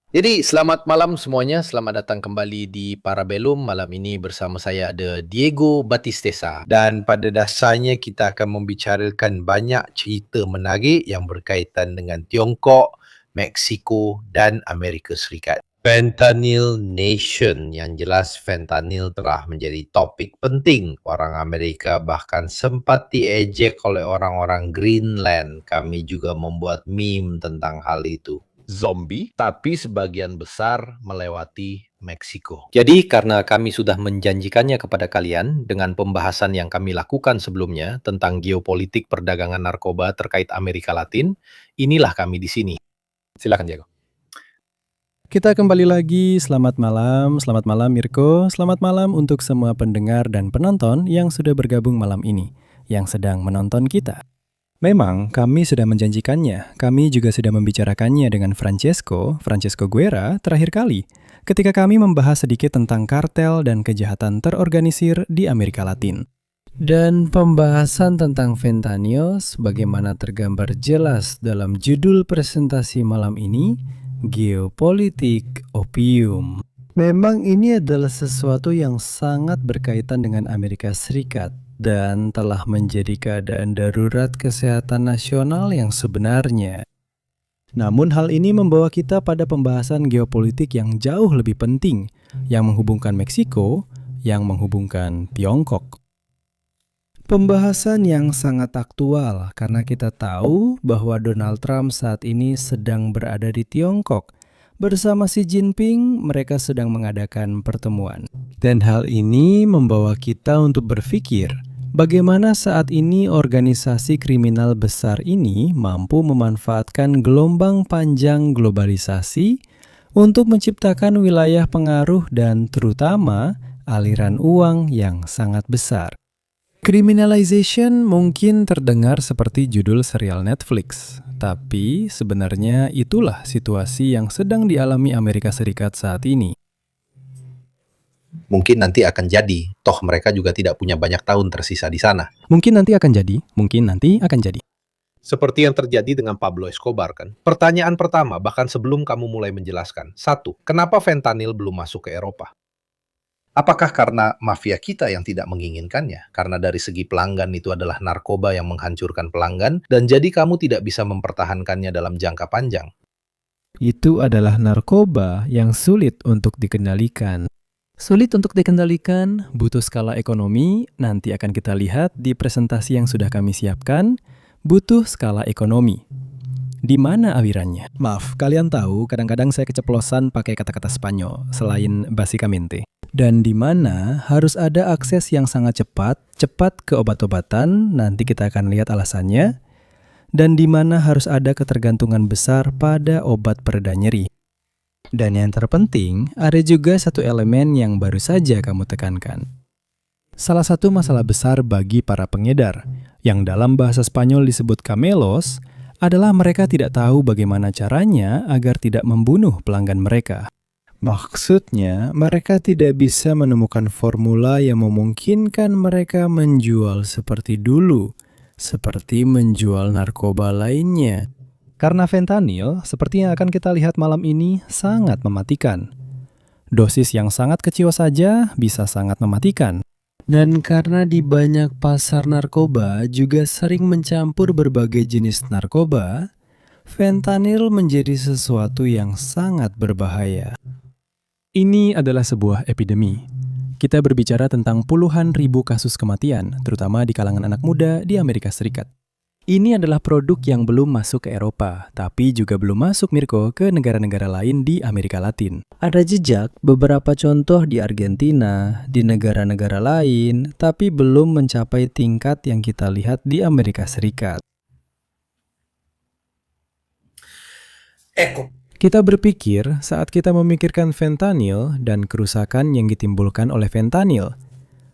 Jadi selamat malam semuanya, selamat datang kembali di Parabellum. Malam ini bersama saya ada Diego Batistesa. Dan pada dasarnya kita akan membicarakan banyak cerita menarik yang berkaitan dengan Tiongkok, Mexico dan Amerika Serikat. Fentanyl Nation, yang jelas fentanyl telah menjadi topik penting orang Amerika, bahkan sempat diejek oleh orang-orang Greenland. Kami juga membuat meme tentang hal itu. Zombie, tapi sebagian besar melewati Meksiko. Jadi karena kami sudah menjanjikannya kepada kalian dengan pembahasan yang kami lakukan sebelumnya tentang geopolitik perdagangan narkoba terkait Amerika Latin, inilah kami di sini. Silakan Diego. Kita kembali lagi, selamat malam Mirko, selamat malam untuk semua pendengar dan penonton yang sudah bergabung malam ini, yang sedang menonton kita. Memang kami sudah menjanjikannya, kami juga sudah membicarakannya dengan Francesco Guerra terakhir kali, ketika kami membahas sedikit tentang kartel dan kejahatan terorganisir di Amerika Latin. Dan pembahasan tentang fentanyl sebagaimana tergambar jelas dalam judul presentasi malam ini, Geopolitik Opium. Memang ini adalah sesuatu yang sangat berkaitan dengan Amerika Serikat dan telah menjadi keadaan darurat kesehatan nasional yang sebenarnya. Namun hal ini membawa kita pada pembahasan geopolitik yang jauh lebih penting, yang menghubungkan Meksiko, yang menghubungkan Tiongkok. Pembahasan yang sangat aktual karena kita tahu bahwa Donald Trump saat ini sedang berada di Tiongkok. Bersama Xi Jinping, mereka sedang mengadakan pertemuan. Dan hal ini membawa kita untuk berpikir, bagaimana saat ini organisasi kriminal besar ini mampu memanfaatkan gelombang panjang globalisasi untuk menciptakan wilayah pengaruh dan terutama aliran uang yang sangat besar. Criminalization mungkin terdengar seperti judul serial Netflix, tapi sebenarnya itulah situasi yang sedang dialami Amerika Serikat saat ini. Mungkin nanti akan jadi, toh mereka juga tidak punya banyak tahun tersisa di sana. Mungkin nanti akan jadi. Seperti yang terjadi dengan Pablo Escobar kan. Pertanyaan pertama, bahkan sebelum kamu mulai menjelaskan. 1. Kenapa fentanyl belum masuk ke Eropa? Apakah karena mafia kita yang tidak menginginkannya? Karena dari segi pelanggan itu adalah narkoba yang menghancurkan pelanggan, dan jadi kamu tidak bisa mempertahankannya dalam jangka panjang. Itu adalah narkoba yang sulit untuk dikendalikan. Sulit untuk dikendalikan, butuh skala ekonomi, nanti akan kita lihat di presentasi yang sudah kami siapkan, butuh skala ekonomi. Di mana alirannya? Maaf, kalian tahu kadang-kadang saya keceplosan pakai kata-kata Spanyol selain básicamente. Dan di mana harus ada akses yang sangat cepat ke obat-obatan, nanti kita akan lihat alasannya. Dan di mana harus ada ketergantungan besar pada obat pereda nyeri. Dan yang terpenting, ada juga satu elemen yang baru saja kamu tekankan. Salah satu masalah besar bagi para pengedar, yang dalam bahasa Spanyol disebut camelos, adalah mereka tidak tahu bagaimana caranya agar tidak membunuh pelanggan mereka. Maksudnya, mereka tidak bisa menemukan formula yang memungkinkan mereka menjual seperti dulu, seperti menjual narkoba lainnya. Karena fentanyl, seperti yang akan kita lihat malam ini, sangat mematikan. Dosis yang sangat kecil saja bisa sangat mematikan. Dan karena di banyak pasar narkoba juga sering mencampur berbagai jenis narkoba, fentanyl menjadi sesuatu yang sangat berbahaya. Ini adalah sebuah epidemi. Kita berbicara tentang puluhan ribu kasus kematian, terutama di kalangan anak muda di Amerika Serikat. Ini adalah produk yang belum masuk ke Eropa, tapi juga belum masuk Mirko ke negara-negara lain di Amerika Latin. Ada jejak beberapa contoh di Argentina, di negara-negara lain, tapi belum mencapai tingkat yang kita lihat di Amerika Serikat. Kita berpikir saat kita memikirkan fentanyl dan kerusakan yang ditimbulkan oleh fentanyl.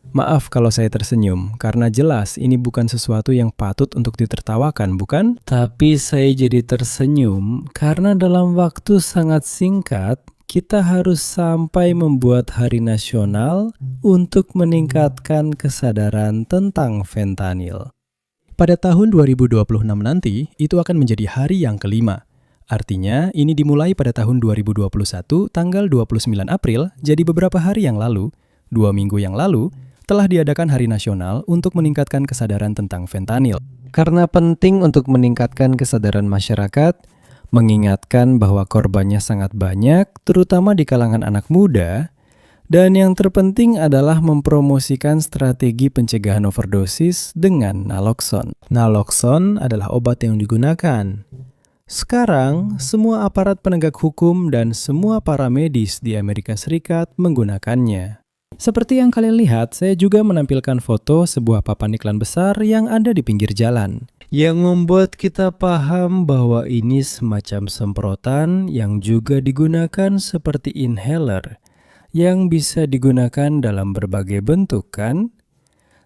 Maaf kalau saya tersenyum, karena jelas ini bukan sesuatu yang patut untuk ditertawakan, bukan? Tapi saya jadi tersenyum karena dalam waktu sangat singkat, kita harus sampai membuat hari nasional untuk meningkatkan kesadaran tentang fentanyl. Pada tahun 2026 nanti, itu akan menjadi hari yang kelima. Artinya, ini dimulai pada tahun 2021, tanggal 29 April, jadi beberapa hari yang lalu, 2 minggu yang lalu, telah diadakan Hari Nasional untuk meningkatkan kesadaran tentang fentanyl. Karena penting untuk meningkatkan kesadaran masyarakat, mengingatkan bahwa korbannya sangat banyak, terutama di kalangan anak muda, dan yang terpenting adalah mempromosikan strategi pencegahan overdosis dengan naloxone. Naloxone adalah obat yang digunakan. Sekarang, semua aparat penegak hukum dan semua para medis di Amerika Serikat menggunakannya. Seperti yang kalian lihat, saya juga menampilkan foto sebuah papan iklan besar yang ada di pinggir jalan, yang membuat kita paham bahwa ini semacam semprotan yang juga digunakan seperti inhaler, yang bisa digunakan dalam berbagai bentuk kan?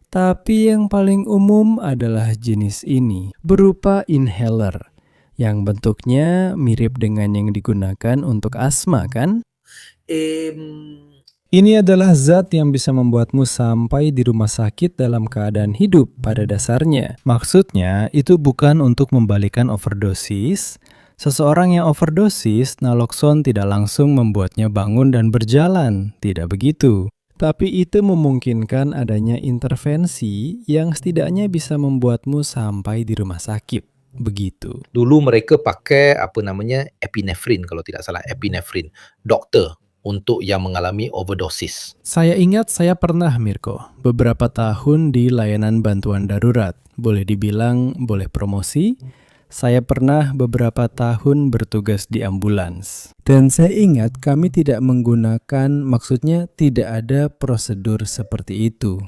Tapi yang paling umum adalah jenis ini, berupa inhaler, yang bentuknya mirip dengan yang digunakan untuk asma kan? Ini adalah zat yang bisa membuatmu sampai di rumah sakit dalam keadaan hidup pada dasarnya. Maksudnya, itu bukan untuk membalikan overdosis. Seseorang yang overdosis, naloxone tidak langsung membuatnya bangun dan berjalan. Tidak begitu. Tapi itu memungkinkan adanya intervensi yang setidaknya bisa membuatmu sampai di rumah sakit. Begitu. Dulu mereka pakai epinefrin, kalau tidak salah, epinefrin. Dokter untuk yang mengalami overdosis. Saya ingat saya pernah, Mirko, beberapa tahun di layanan bantuan darurat. Boleh dibilang, boleh promosi. Saya pernah beberapa tahun bertugas di ambulans. Dan saya ingat kami tidak menggunakan, maksudnya tidak ada prosedur seperti itu.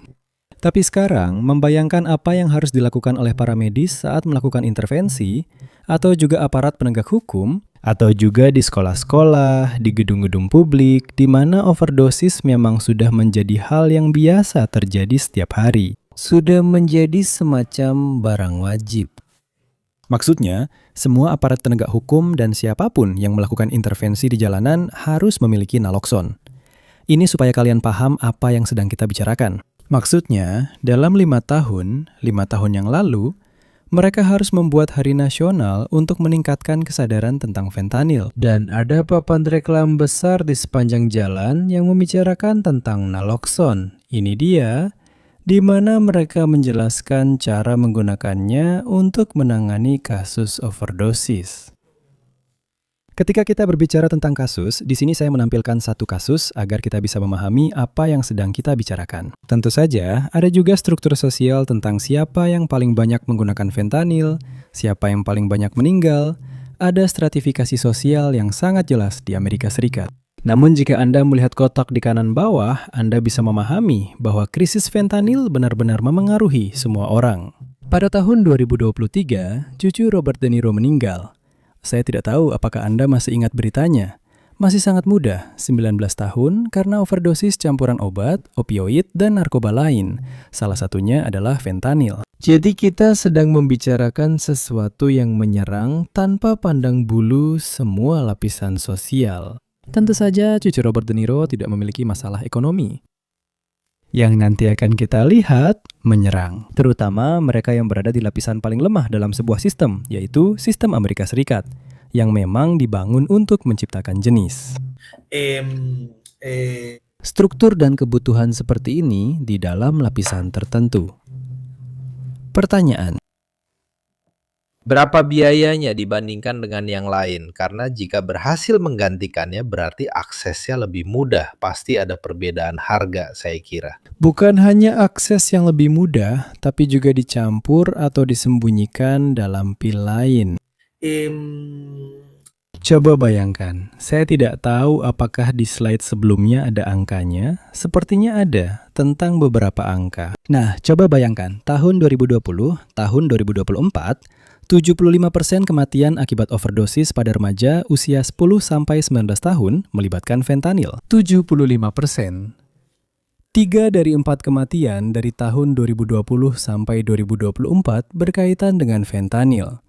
Tapi sekarang, membayangkan apa yang harus dilakukan oleh para medis saat melakukan intervensi, atau juga aparat penegak hukum, atau juga di sekolah-sekolah, di gedung-gedung publik, di mana overdosis memang sudah menjadi hal yang biasa terjadi setiap hari. Sudah menjadi semacam barang wajib. Maksudnya, semua aparat penegak hukum dan siapapun yang melakukan intervensi di jalanan harus memiliki naloxone. Ini supaya kalian paham apa yang sedang kita bicarakan. Maksudnya, dalam 5 tahun yang lalu, mereka harus membuat hari nasional untuk meningkatkan kesadaran tentang fentanyl. Dan ada papan reklam besar di sepanjang jalan yang membicarakan tentang naloxone. Ini dia, di mana mereka menjelaskan cara menggunakannya untuk menangani kasus overdosis. Ketika kita berbicara tentang kasus, di sini saya menampilkan satu kasus agar kita bisa memahami apa yang sedang kita bicarakan. Tentu saja, ada juga struktur sosial tentang siapa yang paling banyak menggunakan fentanyl, siapa yang paling banyak meninggal. Ada stratifikasi sosial yang sangat jelas di Amerika Serikat. Namun jika Anda melihat kotak di kanan bawah, Anda bisa memahami bahwa krisis fentanyl benar-benar memengaruhi semua orang. Pada tahun 2023, cucu Robert De Niro meninggal. Saya tidak tahu apakah Anda masih ingat beritanya. Masih sangat muda, 19 tahun, karena overdosis campuran obat, opioid, dan narkoba lain. Salah satunya adalah fentanyl. Jadi kita sedang membicarakan sesuatu yang menyerang tanpa pandang bulu semua lapisan sosial. Tentu saja cucu Robert De Niro tidak memiliki masalah ekonomi. Yang nanti akan kita lihat menyerang, terutama mereka yang berada di lapisan paling lemah dalam sebuah sistem, yaitu sistem Amerika Serikat, yang memang dibangun untuk menciptakan jenis. Struktur dan kebutuhan seperti ini di dalam lapisan tertentu. Pertanyaan. Berapa biayanya dibandingkan dengan yang lain? Karena jika berhasil menggantikannya berarti aksesnya lebih mudah. Pasti ada perbedaan harga, saya kira. Bukan hanya akses yang lebih mudah, tapi juga dicampur atau disembunyikan dalam pil lain. Coba bayangkan, saya tidak tahu apakah di slide sebelumnya ada angkanya. Sepertinya ada, tentang beberapa angka. Nah, coba bayangkan, tahun 2020, tahun 2024, 75% kematian akibat overdosis pada remaja usia 10-19 tahun melibatkan fentanyl. 75%. 3 dari 4 kematian dari tahun 2020 sampai 2024 berkaitan dengan fentanyl.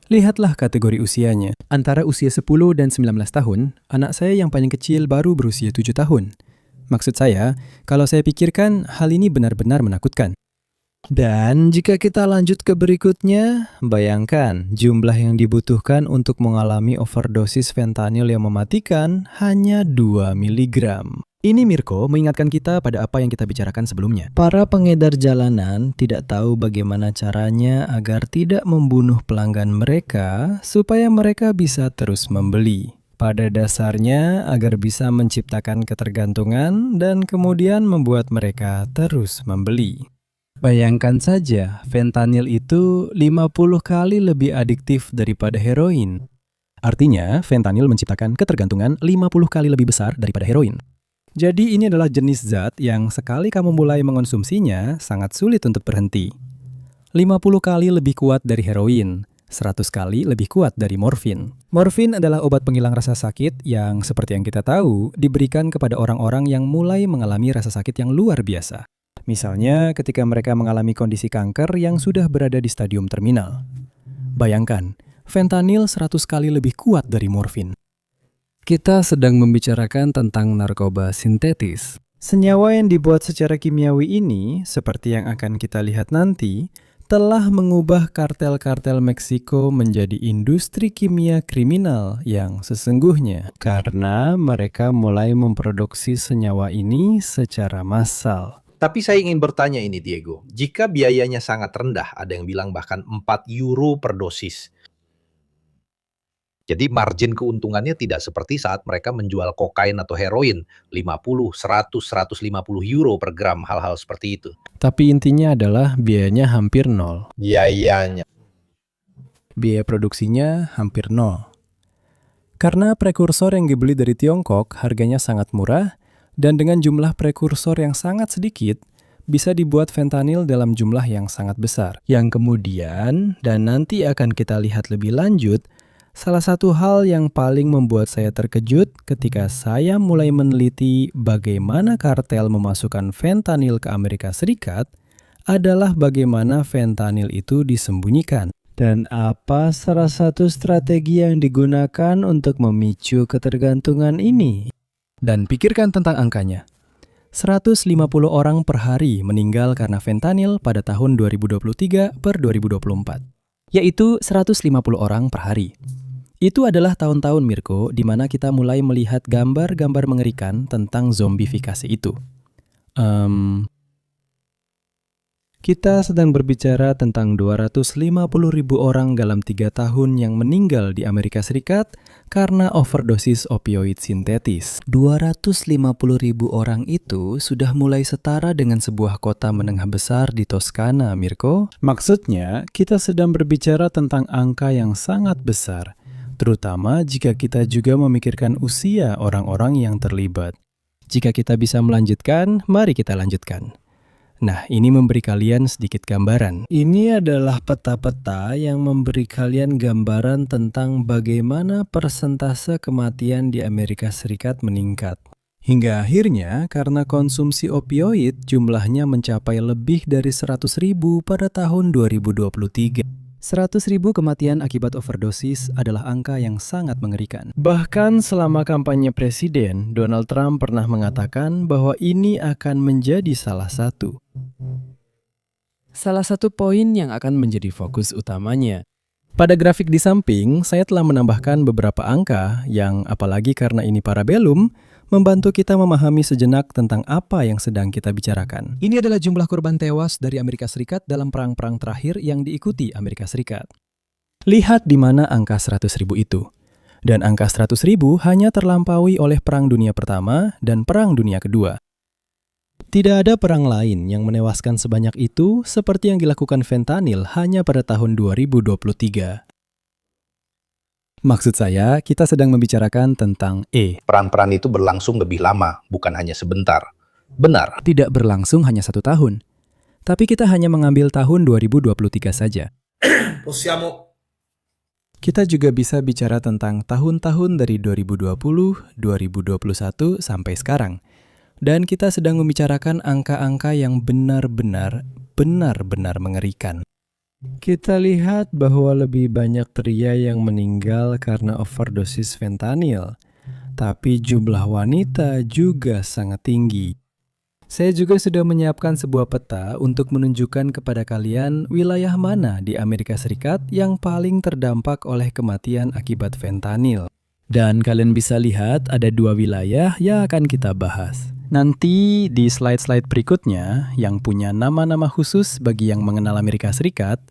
Lihatlah kategori usianya. Antara usia 10 dan 19 tahun, anak saya yang paling kecil baru berusia 7 tahun. Maksud saya, kalau saya pikirkan, hal ini benar-benar menakutkan. Dan jika kita lanjut ke berikutnya, bayangkan jumlah yang dibutuhkan untuk mengalami overdosis fentanyl yang mematikan hanya 2 miligram. Ini Mirko mengingatkan kita pada apa yang kita bicarakan sebelumnya. Para pengedar jalanan tidak tahu bagaimana caranya agar tidak membunuh pelanggan mereka supaya mereka bisa terus membeli. Pada dasarnya agar bisa menciptakan ketergantungan dan kemudian membuat mereka terus membeli. Bayangkan saja, fentanyl itu 50 kali lebih adiktif daripada heroin. Artinya, fentanyl menciptakan ketergantungan 50 kali lebih besar daripada heroin. Jadi ini adalah jenis zat yang sekali kamu mulai mengonsumsinya, sangat sulit untuk berhenti. 50 kali lebih kuat dari heroin, 100 kali lebih kuat dari morfin. Morfin adalah obat penghilang rasa sakit yang seperti yang kita tahu, diberikan kepada orang-orang yang mulai mengalami rasa sakit yang luar biasa. Misalnya ketika mereka mengalami kondisi kanker yang sudah berada di stadium terminal. Bayangkan, fentanyl 100 kali lebih kuat dari morfin. Kita sedang membicarakan tentang narkoba sintetis. Senyawa yang dibuat secara kimiawi ini, seperti yang akan kita lihat nanti, telah mengubah kartel-kartel Meksiko menjadi industri kimia kriminal yang sesungguhnya karena mereka mulai memproduksi senyawa ini secara massal. Tapi saya ingin bertanya ini, Diego. Jika biayanya sangat rendah, ada yang bilang bahkan 4 euro per dosis. Jadi margin keuntungannya tidak seperti saat mereka menjual kokain atau heroin, 50, 100, 150 euro per gram, hal-hal seperti itu. Tapi intinya adalah biayanya hampir nol. Biayanya. Biaya produksinya hampir nol. Karena prekursor yang dibeli dari Tiongkok harganya sangat murah, dan dengan jumlah prekursor yang sangat sedikit, bisa dibuat fentanyl dalam jumlah yang sangat besar. Yang kemudian, dan nanti akan kita lihat lebih lanjut, salah satu hal yang paling membuat saya terkejut ketika saya mulai meneliti bagaimana kartel memasukkan fentanyl ke Amerika Serikat adalah bagaimana fentanyl itu disembunyikan. Dan apa salah satu strategi yang digunakan untuk memicu ketergantungan ini? Dan pikirkan tentang angkanya. 150 orang per hari meninggal karena fentanyl pada tahun 2023 per 2024. Yaitu 150 orang per hari. Itu adalah tahun-tahun Mirko di mana kita mulai melihat gambar-gambar mengerikan tentang zombifikasi itu. Kita sedang berbicara tentang 250.000 orang dalam 3 tahun yang meninggal di Amerika Serikat karena overdosis opioid sintetis. 250.000 orang itu sudah mulai setara dengan sebuah kota menengah besar di Toskana, Mirko. Maksudnya, kita sedang berbicara tentang angka yang sangat besar, terutama jika kita juga memikirkan usia orang-orang yang terlibat. Jika kita bisa melanjutkan, mari kita lanjutkan. Nah, ini memberi kalian sedikit gambaran. Ini adalah peta-peta yang memberi kalian gambaran tentang bagaimana persentase kematian di Amerika Serikat meningkat. Hingga akhirnya, karena konsumsi opioid, jumlahnya mencapai lebih dari 100.000 pada tahun 2023. 100.000 kematian akibat overdosis adalah angka yang sangat mengerikan. Bahkan selama kampanye presiden, Donald Trump pernah mengatakan bahwa ini akan menjadi salah satu poin yang akan menjadi fokus utamanya. Pada grafik di samping, saya telah menambahkan beberapa angka yang, apalagi karena ini parabellum, membantu kita memahami sejenak tentang apa yang sedang kita bicarakan. Ini adalah jumlah korban tewas dari Amerika Serikat dalam perang-perang terakhir yang diikuti Amerika Serikat. Lihat di mana angka 100.000 itu. Dan angka 100.000 hanya terlampaui oleh Perang Dunia Pertama dan Perang Dunia Kedua. Tidak ada perang lain yang menewaskan sebanyak itu seperti yang dilakukan fentanyl hanya pada tahun 2023. Maksud saya, kita sedang membicarakan tentang Peran-peran itu berlangsung lebih lama, bukan hanya sebentar. Benar. Tidak berlangsung hanya 1 tahun. Tapi kita hanya mengambil tahun 2023 saja. Kita juga bisa bicara tentang tahun-tahun dari 2020, 2021, sampai sekarang. Dan kita sedang membicarakan angka-angka yang benar-benar mengerikan. Kita lihat bahwa lebih banyak pria yang meninggal karena overdosis fentanyl, tapi jumlah wanita juga sangat tinggi. Saya juga sudah menyiapkan sebuah peta untuk menunjukkan kepada kalian wilayah mana di Amerika Serikat yang paling terdampak oleh kematian akibat fentanyl. Dan kalian bisa lihat ada 2 wilayah yang akan kita bahas. Nanti di slide-slide berikutnya yang punya nama-nama khusus bagi yang mengenal Amerika Serikat,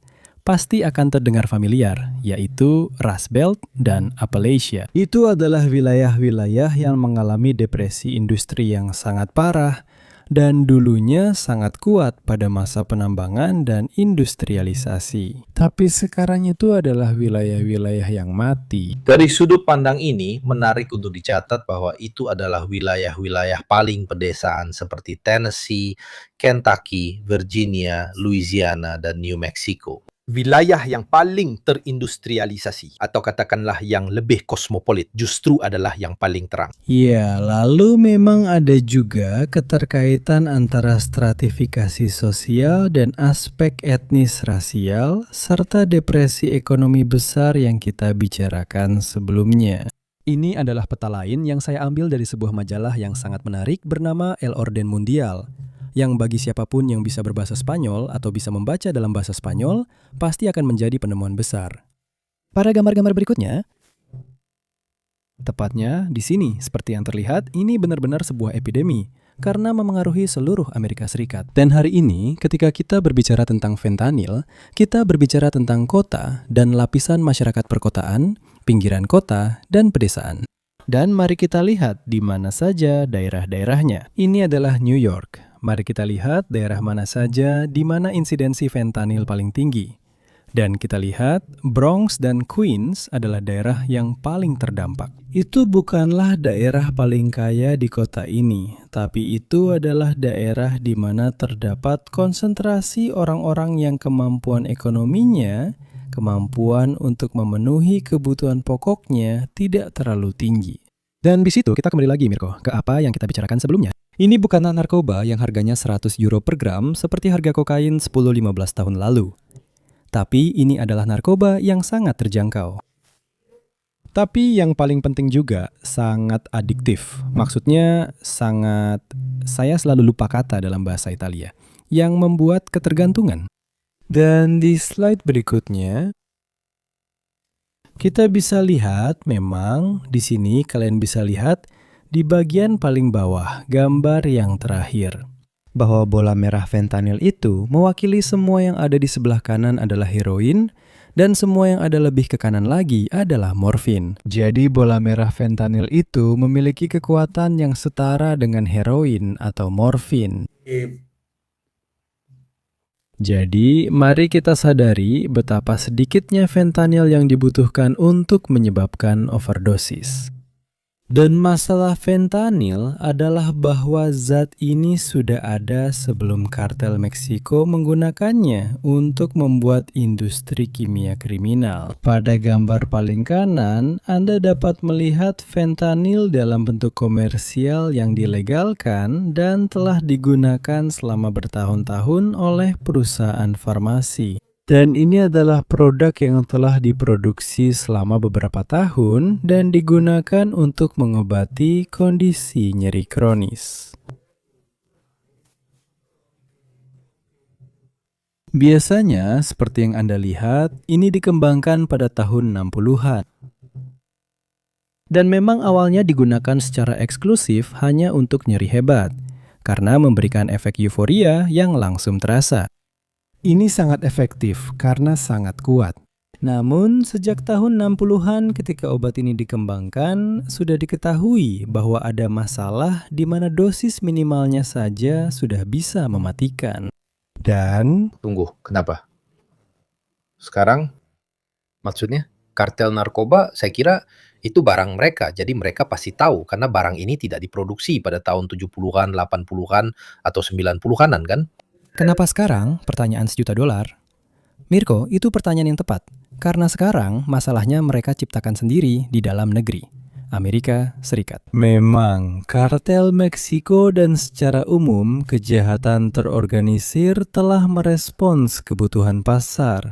pasti akan terdengar familiar, yaitu Rust Belt dan Appalachia. Itu adalah wilayah-wilayah yang mengalami depresi industri yang sangat parah dan dulunya sangat kuat pada masa penambangan dan industrialisasi. Tapi sekarang itu adalah wilayah-wilayah yang mati. Dari sudut pandang ini, menarik untuk dicatat bahwa itu adalah wilayah-wilayah paling pedesaan seperti Tennessee, Kentucky, Virginia, Louisiana, dan New Mexico. Wilayah yang paling terindustrialisasi atau katakanlah yang lebih kosmopolit justru adalah yang paling terang. Ya, lalu memang ada juga keterkaitan antara stratifikasi sosial dan aspek etnis rasial serta depresi ekonomi besar yang kita bicarakan sebelumnya. Ini adalah peta lain yang saya ambil dari sebuah majalah yang sangat menarik bernama El Orden Mundial, yang bagi siapapun yang bisa berbahasa Spanyol atau bisa membaca dalam bahasa Spanyol, pasti akan menjadi penemuan besar. Pada gambar-gambar berikutnya, tepatnya di sini, seperti yang terlihat, ini benar-benar sebuah epidemi, karena memengaruhi seluruh Amerika Serikat. Dan hari ini, ketika kita berbicara tentang fentanyl, kita berbicara tentang kota dan lapisan masyarakat perkotaan, pinggiran kota, dan pedesaan. Dan mari kita lihat di mana saja daerah-daerahnya. Ini adalah New York. Mari kita lihat daerah mana saja di mana insidensi fentanyl paling tinggi. Dan kita lihat Bronx dan Queens adalah daerah yang paling terdampak. Itu bukanlah daerah paling kaya di kota ini, tapi itu adalah daerah di mana terdapat konsentrasi orang-orang yang kemampuan ekonominya, kemampuan untuk memenuhi kebutuhan pokoknya tidak terlalu tinggi. Dan di situ kita kembali lagi, Mirko, ke apa yang kita bicarakan sebelumnya. Ini bukanlah narkoba yang harganya 100 euro per gram seperti harga kokain 10-15 tahun lalu. Tapi ini adalah narkoba yang sangat terjangkau. Tapi yang paling penting juga, sangat adiktif. Maksudnya saya selalu lupa kata dalam bahasa Italia, yang membuat ketergantungan. Dan di slide berikutnya, kita bisa lihat memang di sini kalian bisa lihat di bagian paling bawah, gambar yang terakhir, bahwa bola merah fentanyl itu mewakili semua yang ada di sebelah kanan adalah heroin, dan semua yang ada lebih ke kanan lagi adalah morfin. Jadi bola merah fentanyl itu memiliki kekuatan yang setara dengan heroin atau morfin. Jadi, mari kita sadari betapa sedikitnya fentanyl yang dibutuhkan untuk menyebabkan overdosis. Dan masalah fentanyl adalah bahwa zat ini sudah ada sebelum kartel Meksiko menggunakannya untuk membuat industri kimia kriminal. Pada gambar paling kanan, Anda dapat melihat fentanyl dalam bentuk komersial yang dilegalkan dan telah digunakan selama bertahun-tahun oleh perusahaan farmasi. Dan ini adalah produk yang telah diproduksi selama beberapa tahun dan digunakan untuk mengobati kondisi nyeri kronis. Biasanya, seperti yang Anda lihat, ini dikembangkan pada tahun 60-an. Dan memang awalnya digunakan secara eksklusif hanya untuk nyeri hebat, karena memberikan efek euforia yang langsung terasa. Ini sangat efektif karena sangat kuat. Namun, sejak tahun 60-an ketika obat ini dikembangkan, sudah diketahui bahwa ada masalah di mana dosis minimalnya saja sudah bisa mematikan. Dan Tunggu, kenapa? Sekarang, maksudnya, kartel narkoba saya kira itu barang mereka. Jadi mereka pasti tahu karena barang ini tidak diproduksi pada tahun 70-an, 80-an, atau 90-anan kan? kenapa sekarang? Pertanyaan $1 juta. Mirko, itu pertanyaan yang tepat. Karena sekarang masalahnya mereka ciptakan sendiri di dalam negeri, Amerika Serikat. Memang, kartel Meksiko dan secara umum kejahatan terorganisir telah merespons kebutuhan pasar.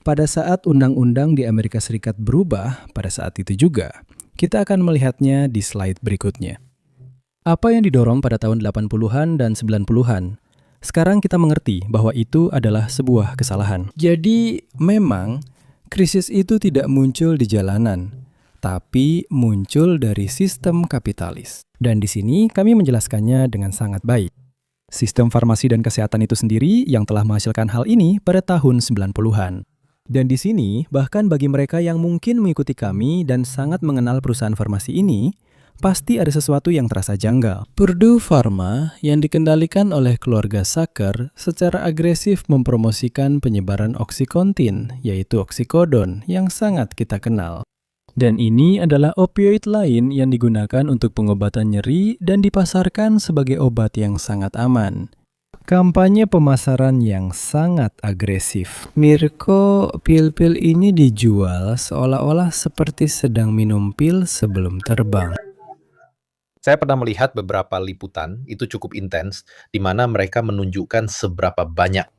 Pada saat undang-undang di Amerika Serikat berubah, pada saat itu juga, kita akan melihatnya di slide berikutnya. Apa yang didorong pada tahun 80-an dan 90-an? Sekarang kita mengerti bahwa itu adalah sebuah kesalahan. Jadi, memang krisis itu tidak muncul di jalanan, tapi muncul dari sistem kapitalis. Dan di sini kami menjelaskannya dengan sangat baik. Sistem farmasi dan kesehatan itu sendiri yang telah menghasilkan hal ini pada tahun 90-an. Dan di sini, bahkan bagi mereka yang mungkin mengikuti kami dan sangat mengenal perusahaan farmasi ini, pasti ada sesuatu yang terasa janggal. Purdue Pharma yang dikendalikan oleh keluarga Sacker secara agresif mempromosikan penyebaran Oxycontin, yaitu oksikodon, yang sangat kita kenal. Dan ini adalah opioid lain yang digunakan untuk pengobatan nyeri dan dipasarkan sebagai obat yang sangat aman. Kampanye pemasaran yang sangat agresif. Mirko, pil-pil ini dijual seolah-olah seperti sedang minum pil sebelum terbang. Saya pernah melihat beberapa liputan, itu cukup intens, di mana mereka menunjukkan seberapa banyak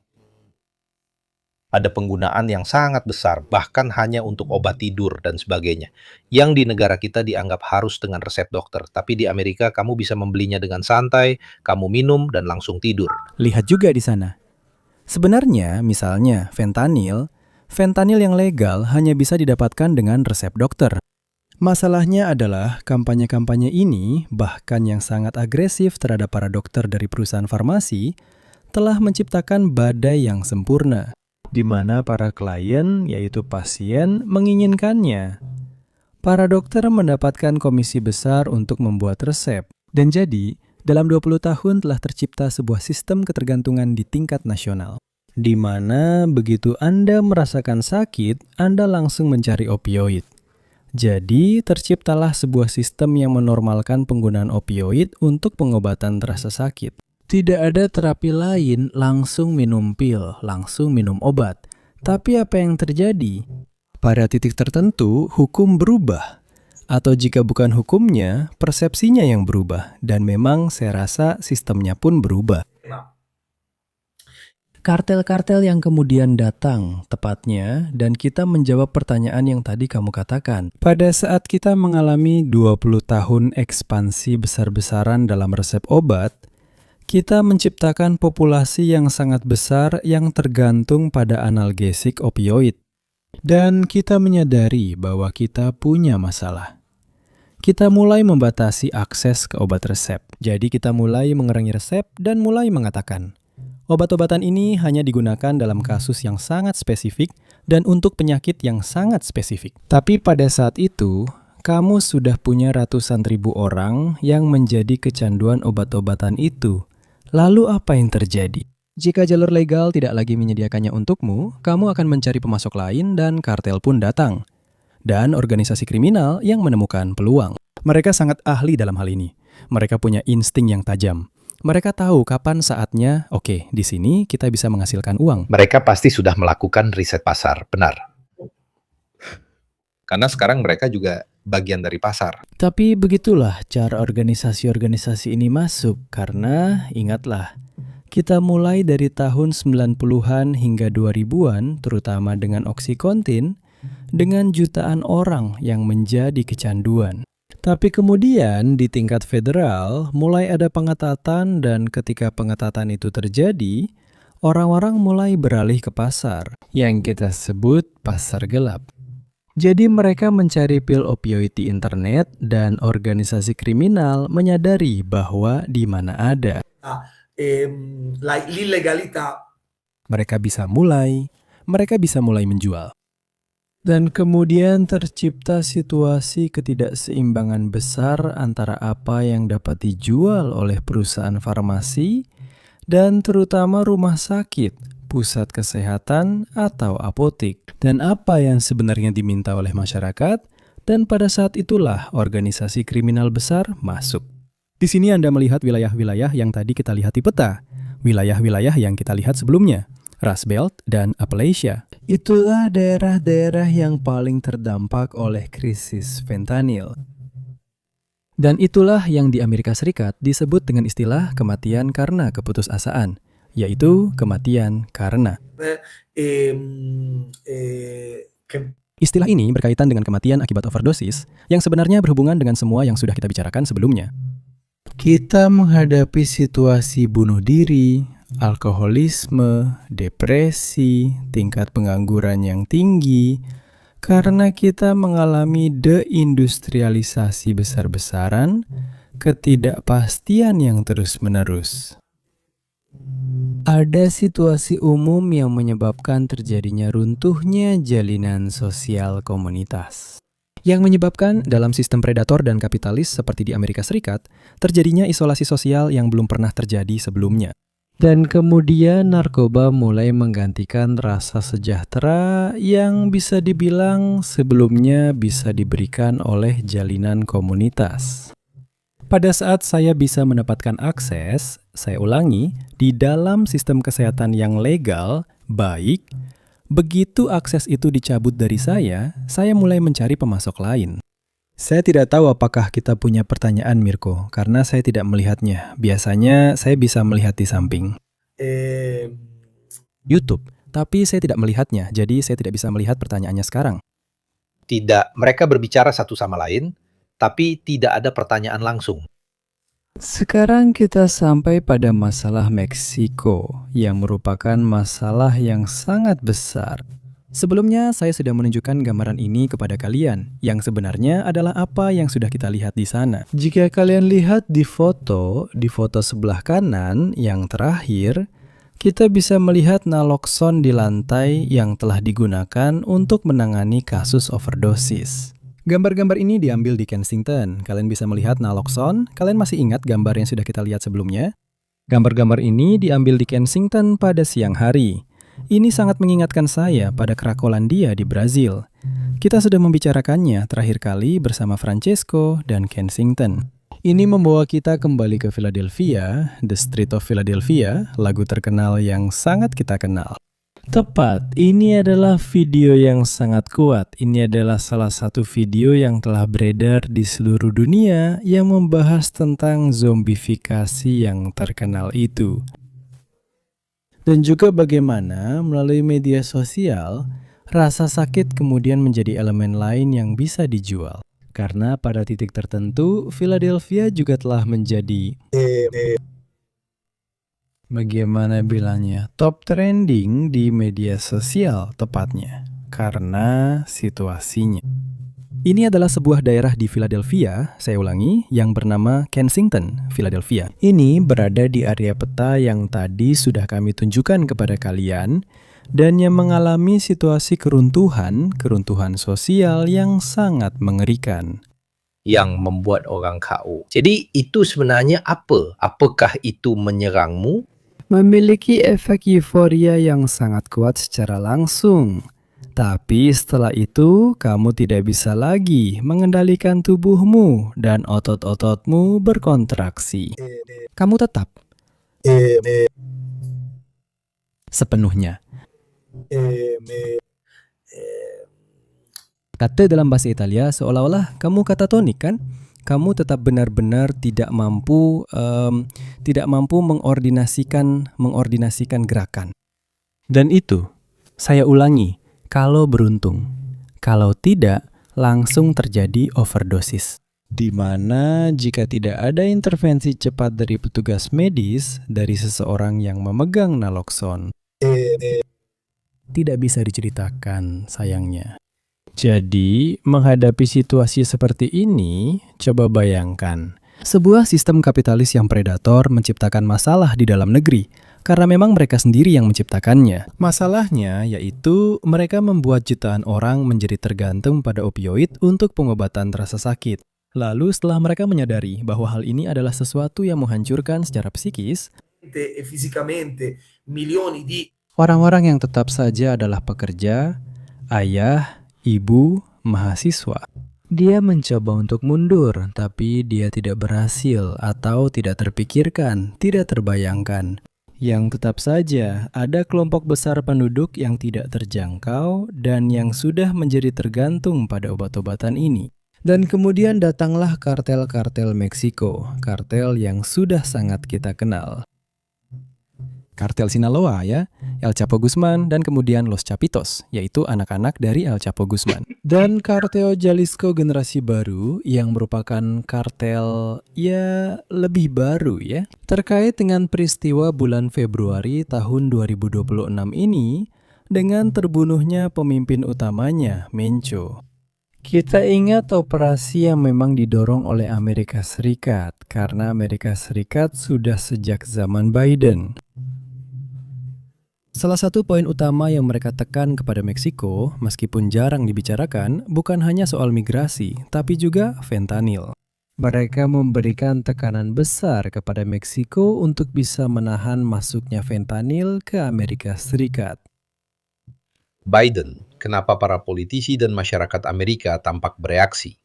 ada penggunaan yang sangat besar, bahkan hanya untuk obat tidur dan sebagainya. Yang di negara kita dianggap harus dengan resep dokter, tapi di Amerika kamu bisa membelinya dengan santai, kamu minum dan langsung tidur. Lihat juga di sana. Sebenarnya, misalnya fentanyl yang legal hanya bisa didapatkan dengan resep dokter. Masalahnya adalah kampanye-kampanye ini, bahkan yang sangat agresif terhadap para dokter dari perusahaan farmasi, telah menciptakan badai yang sempurna, di mana para klien, yaitu pasien, menginginkannya. Para dokter mendapatkan komisi besar untuk membuat resep. Dan jadi, dalam 20 tahun telah tercipta sebuah sistem ketergantungan di tingkat nasional, di mana begitu Anda merasakan sakit, Anda langsung mencari opioid. Jadi, terciptalah sebuah sistem yang menormalkan penggunaan opioid untuk pengobatan terasa sakit. Tidak ada terapi lain, langsung minum pil, langsung minum obat. Tapi apa yang terjadi? Pada titik tertentu, hukum berubah. Atau jika bukan hukumnya, persepsinya yang berubah. Dan memang saya rasa sistemnya pun berubah. Kartel-kartel yang kemudian datang, tepatnya, dan kita menjawab pertanyaan yang tadi kamu katakan. Pada saat kita mengalami 20 tahun ekspansi besar-besaran dalam resep obat, kita menciptakan populasi yang sangat besar yang tergantung pada analgesik opioid. Dan kita menyadari bahwa kita punya masalah. Kita mulai membatasi akses ke obat resep. Jadi kita mulai mengurangi resep dan mulai mengatakan, obat-obatan ini hanya digunakan dalam kasus yang sangat spesifik dan untuk penyakit yang sangat spesifik. Tapi pada saat itu, kamu sudah punya ratusan ribu orang yang menjadi kecanduan obat-obatan itu. Lalu apa yang terjadi? Jika jalur legal tidak lagi menyediakannya untukmu, kamu akan mencari pemasok lain dan kartel pun datang. Dan organisasi kriminal yang menemukan peluang. Mereka sangat ahli dalam hal ini. Mereka punya insting yang tajam. Mereka tahu kapan saatnya, oke, di sini kita bisa menghasilkan uang. Mereka pasti sudah melakukan riset pasar, benar. Karena sekarang mereka juga bagian dari pasar. Tapi begitulah cara organisasi-organisasi ini masuk, karena ingatlah, kita mulai dari tahun 90-an hingga 2000-an, terutama dengan Oxycontin, dengan jutaan orang yang menjadi kecanduan. Tapi kemudian di tingkat federal mulai ada pengetatan dan ketika pengetatan itu terjadi, orang-orang mulai beralih ke pasar yang kita sebut pasar gelap. Jadi mereka mencari pil opioid di internet dan organisasi kriminal menyadari bahwa di mana ada. Mereka bisa mulai menjual. Dan kemudian tercipta situasi ketidakseimbangan besar antara apa yang dapat dijual oleh perusahaan farmasi dan terutama rumah sakit, pusat kesehatan, atau apotek. Dan apa yang sebenarnya diminta oleh masyarakat, dan pada saat itulah organisasi kriminal besar masuk. Di sini Anda melihat wilayah-wilayah yang tadi kita lihat di peta, wilayah-wilayah yang kita lihat sebelumnya. Rust Belt dan Appalachia. Itulah daerah-daerah yang paling terdampak oleh krisis fentanyl. Dan itulah yang di Amerika Serikat disebut dengan istilah kematian karena keputusasaan, yaitu kematian karena. Istilah ini berkaitan dengan kematian akibat overdosis yang sebenarnya berhubungan dengan semua yang sudah kita bicarakan sebelumnya. Kita menghadapi situasi bunuh diri, alkoholisme, depresi, tingkat pengangguran yang tinggi, karena kita mengalami deindustrialisasi besar-besaran, ketidakpastian yang terus-menerus. Ada situasi umum yang menyebabkan terjadinya runtuhnya jalinan sosial komunitas. Yang menyebabkan dalam sistem predator dan kapitalis seperti di Amerika Serikat, terjadinya isolasi sosial yang belum pernah terjadi sebelumnya. Dan kemudian narkoba mulai menggantikan rasa sejahtera yang bisa dibilang sebelumnya bisa diberikan oleh jalinan komunitas. Pada saat saya bisa mendapatkan akses, saya ulangi, di dalam sistem kesehatan yang legal, baik, begitu akses itu dicabut dari saya mulai mencari pemasok lain. Saya tidak tahu apakah kita punya pertanyaan, Mirko, karena saya tidak melihatnya. Biasanya saya bisa melihat di samping. YouTube, tapi saya tidak melihatnya, jadi saya tidak bisa melihat pertanyaannya sekarang. Tidak, mereka berbicara satu sama lain, tapi tidak ada pertanyaan langsung. Sekarang kita sampai pada masalah Meksiko, yang merupakan masalah yang sangat besar. Sebelumnya, saya sudah menunjukkan gambaran ini kepada kalian, yang sebenarnya adalah apa yang sudah kita lihat di sana. Jika kalian lihat di foto sebelah kanan yang terakhir, kita bisa melihat naloxone di lantai yang telah digunakan untuk menangani kasus overdosis. Gambar-gambar ini diambil di Kensington. Kalian bisa melihat naloxone. Kalian masih ingat gambar yang sudah kita lihat sebelumnya? Gambar-gambar ini diambil di Kensington pada siang hari. Ini sangat mengingatkan saya pada Cracolandia di Brazil. Kita sudah membicarakannya terakhir kali bersama Francesco dan Kensington. Ini membawa kita kembali ke Philadelphia, The Street of Philadelphia, lagu terkenal yang sangat kita kenal. Tepat, ini adalah video yang sangat kuat. Ini adalah salah satu video yang telah beredar di seluruh dunia yang membahas tentang zombifikasi yang terkenal itu. Dan juga bagaimana melalui media sosial, rasa sakit kemudian menjadi elemen lain yang bisa dijual. Karena pada titik tertentu, Philadelphia juga telah menjadi... Bagaimana bilangnya? Top trending di media sosial tepatnya. Karena situasinya. Ini adalah sebuah daerah di Philadelphia, saya ulangi, yang bernama Kensington, Philadelphia. Ini berada di area peta yang tadi sudah kami tunjukkan kepada kalian, dan yang mengalami situasi keruntuhan sosial yang sangat mengerikan. Yang membuat orang KO. Jadi itu sebenarnya apa? Apakah itu menyerangmu? Memiliki efek euforia yang sangat kuat secara langsung. Tapi setelah itu, kamu tidak bisa lagi mengendalikan tubuhmu dan otot-ototmu berkontraksi. Kamu tetap sepenuhnya. Kata dalam bahasa Italia seolah-olah kamu katatonik kan? Kamu tetap benar-benar tidak mampu mengordinasikan gerakan. Dan itu, saya ulangi, kalau beruntung. Kalau tidak, langsung terjadi overdosis. Di mana jika tidak ada intervensi cepat dari petugas medis, dari seseorang yang memegang naloxone, tidak bisa diceritakan sayangnya. Jadi, menghadapi situasi seperti ini, coba bayangkan. Sebuah sistem kapitalis yang predator menciptakan masalah di dalam negeri, karena memang mereka sendiri yang menciptakannya. Masalahnya yaitu mereka membuat jutaan orang menjadi tergantung pada opioid untuk pengobatan rasa sakit. Lalu setelah mereka menyadari bahwa hal ini adalah sesuatu yang menghancurkan secara psikis, orang-orang yang tetap saja adalah pekerja, ayah, ibu, mahasiswa. Dia mencoba untuk mundur, tapi dia tidak berhasil atau tidak terpikirkan, tidak terbayangkan. Yang tetap saja ada kelompok besar penduduk yang tidak terjangkau dan yang sudah menjadi tergantung pada obat-obatan ini. Dan kemudian datanglah kartel-kartel Meksiko, kartel yang sudah sangat kita kenal. Kartel Sinaloa ya, El Chapo Guzman, dan kemudian Los Chapitos, yaitu anak-anak dari El Chapo Guzman. Dan kartel Jalisco generasi baru yang merupakan kartel ya lebih baru ya. Terkait dengan peristiwa bulan Februari tahun 2026 ini, dengan terbunuhnya pemimpin utamanya, Mencho. Kita ingat operasi yang memang didorong oleh Amerika Serikat, karena Amerika Serikat sudah sejak zaman Biden. Salah satu poin utama yang mereka tekan kepada Meksiko, meskipun jarang dibicarakan, bukan hanya soal migrasi, tapi juga fentanyl. Mereka memberikan tekanan besar kepada Meksiko untuk bisa menahan masuknya fentanyl ke Amerika Serikat. Biden, kenapa para politisi dan masyarakat Amerika tampak bereaksi?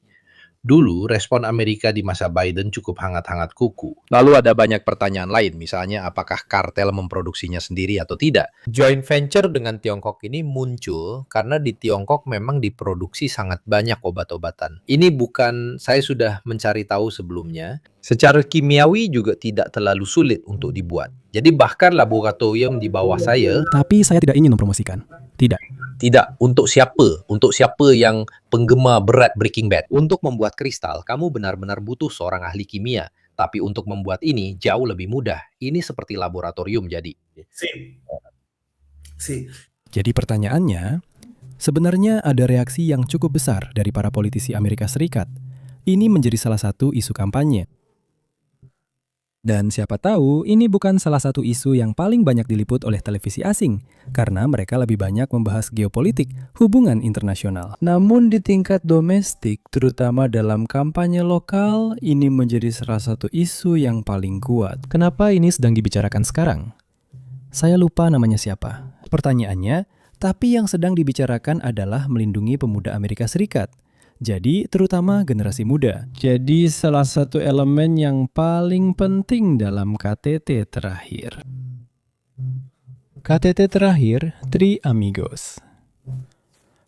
Dulu, respon Amerika di masa Biden cukup hangat-hangat kuku. Lalu ada banyak pertanyaan lain, misalnya apakah kartel memproduksinya sendiri atau tidak. Joint venture dengan Tiongkok ini muncul karena di Tiongkok memang diproduksi sangat banyak obat-obatan. Ini bukan saya sudah mencari tahu sebelumnya. Secara kimiawi juga tidak terlalu sulit untuk dibuat. Jadi bahkan laboratorium di bawah saya. Tapi saya tidak ingin mempromosikan. Tidak. Tidak, untuk siapa? Untuk siapa yang penggemar berat Breaking Bad? Untuk membuat kristal, kamu benar-benar butuh seorang ahli kimia. Tapi untuk membuat ini jauh lebih mudah. Ini seperti laboratorium jadi. Jadi pertanyaannya, sebenarnya ada reaksi yang cukup besar dari para politisi Amerika Serikat. Ini menjadi salah satu isu kampanye. Dan siapa tahu, ini bukan salah satu isu yang paling banyak diliput oleh televisi asing, karena mereka lebih banyak membahas geopolitik, hubungan internasional. Namun di tingkat domestik, terutama dalam kampanye lokal, ini menjadi salah satu isu yang paling kuat. Kenapa ini sedang dibicarakan sekarang? Saya lupa namanya siapa. Pertanyaannya, tapi yang sedang dibicarakan adalah melindungi pemuda Amerika Serikat. Jadi, terutama generasi muda. Jadi, salah satu elemen yang paling penting dalam KTT terakhir. KTT terakhir, Three Amigos.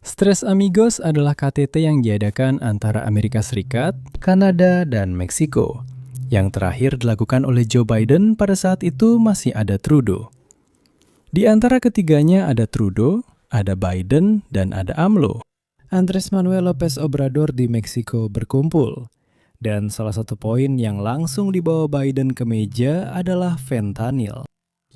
Tres Amigos adalah KTT yang diadakan antara Amerika Serikat, Kanada, dan Meksiko. Yang terakhir dilakukan oleh Joe Biden pada saat itu masih ada Trudeau. Di antara ketiganya ada Trudeau, ada Biden, dan ada AMLO. Andrés Manuel López Obrador di Meksiko berkumpul. Dan salah satu poin yang langsung dibawa Biden ke meja adalah fentanyl.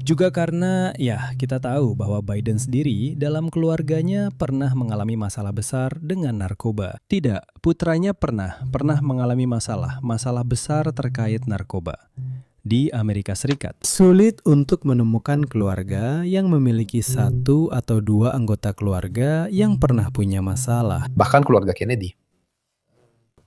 Juga karena, ya kita tahu bahwa Biden sendiri dalam keluarganya pernah mengalami masalah besar dengan narkoba. Tidak, putranya pernah mengalami masalah besar terkait narkoba di Amerika Serikat. Sulit untuk menemukan keluarga yang memiliki satu atau dua anggota keluarga yang pernah punya masalah. Bahkan keluarga Kennedy.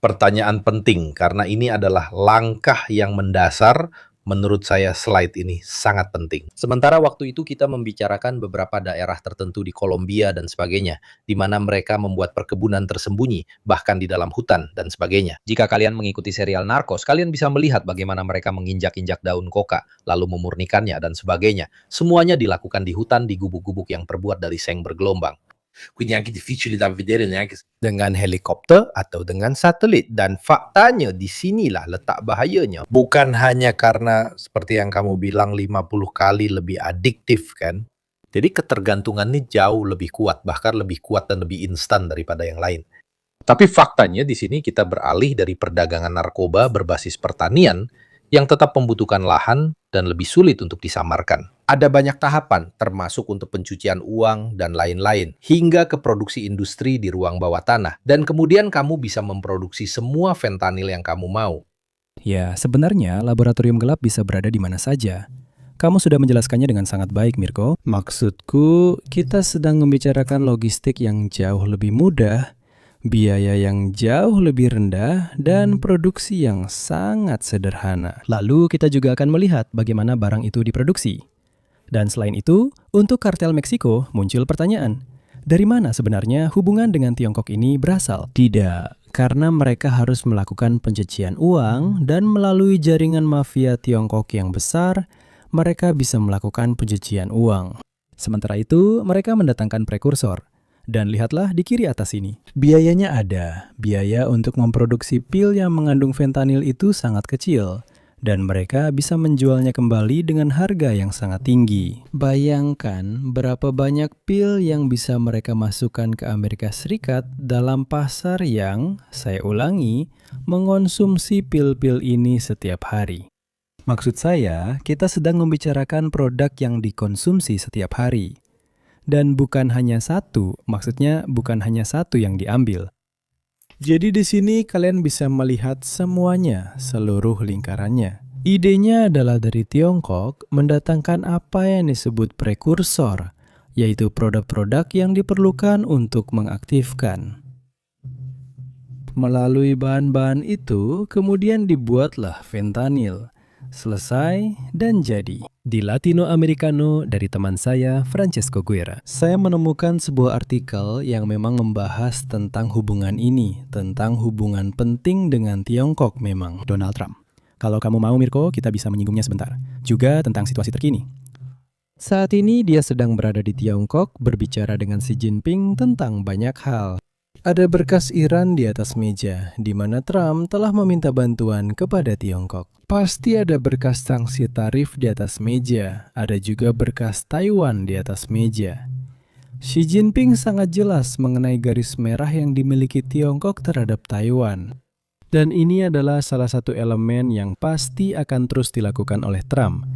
Pertanyaan penting karena ini adalah langkah yang mendasar. Menurut saya slide ini sangat penting. Sementara waktu itu kita membicarakan beberapa daerah tertentu di Kolombia dan sebagainya, di mana mereka membuat perkebunan tersembunyi, bahkan di dalam hutan dan sebagainya. Jika kalian mengikuti serial Narcos, kalian bisa melihat bagaimana mereka menginjak-injak daun koka, lalu memurnikannya dan sebagainya. Semuanya dilakukan di hutan, di gubuk-gubuk yang terbuat dari seng bergelombang. Quindi anche difficili da vedere neanche dengan helikopter atau dengan satelit. Dan faktanya di sinilah letak bahayanya. Bukan hanya karena seperti yang kamu bilang 50 kali lebih adiktif kan. Jadi ketergantungannya jauh lebih kuat, bahkan lebih kuat dan lebih instan daripada yang lain. Tapi faktanya di sini kita beralih dari perdagangan narkoba berbasis pertanian yang tetap membutuhkan lahan dan lebih sulit untuk disamarkan. Ada banyak tahapan, termasuk untuk pencucian uang dan lain-lain, hingga ke produksi industri di ruang bawah tanah. Dan kemudian kamu bisa memproduksi semua fentanyl yang kamu mau. Ya, sebenarnya laboratorium gelap bisa berada di mana saja. Kamu sudah menjelaskannya dengan sangat baik, Mirko. Maksudku, kita sedang membicarakan logistik yang jauh lebih mudah, biaya yang jauh lebih rendah, dan produksi yang sangat sederhana. Lalu kita juga akan melihat bagaimana barang itu diproduksi. Dan selain itu, untuk kartel Meksiko muncul pertanyaan, dari mana sebenarnya hubungan dengan Tiongkok ini berasal? Tidak, karena mereka harus melakukan pencucian uang dan melalui jaringan mafia Tiongkok yang besar, mereka bisa melakukan pencucian uang. Sementara itu, mereka mendatangkan prekursor. Dan lihatlah di kiri atas ini. Biayanya ada. Biaya untuk memproduksi pil yang mengandung fentanyl itu sangat kecil. dan mereka bisa menjualnya kembali dengan harga yang sangat tinggi. Bayangkan berapa banyak pil yang bisa mereka masukkan ke Amerika Serikat dalam pasar yang, saya ulangi, mengonsumsi pil-pil ini setiap hari. Maksud saya, kita sedang membicarakan produk yang dikonsumsi setiap hari. Dan bukan hanya satu, maksudnya bukan hanya satu yang diambil. Jadi di sini kalian bisa melihat semuanya, seluruh lingkarannya. Idenya adalah dari Tiongkok mendatangkan apa yang disebut prekursor, yaitu produk-produk yang diperlukan untuk mengaktifkan. Melalui bahan-bahan itu, kemudian dibuatlah fentanyl. Selesai dan jadi. Di Latino Americano dari teman saya, Francesco Guerra. Saya menemukan sebuah artikel yang memang membahas tentang hubungan ini, tentang hubungan penting dengan Tiongkok memang, Donald Trump. Kalau kamu mau Mirko, kita bisa menyinggungnya sebentar. Juga tentang situasi terkini. Saat ini dia sedang berada di Tiongkok, berbicara dengan Xi Jinping tentang banyak hal. Ada berkas Iran di atas meja, di mana Trump telah meminta bantuan kepada Tiongkok. Pasti ada berkas sanksi tarif di atas meja, ada juga berkas Taiwan di atas meja. Xi Jinping sangat jelas mengenai garis merah yang dimiliki Tiongkok terhadap Taiwan. Dan ini adalah salah satu elemen yang pasti akan terus dilakukan oleh Trump.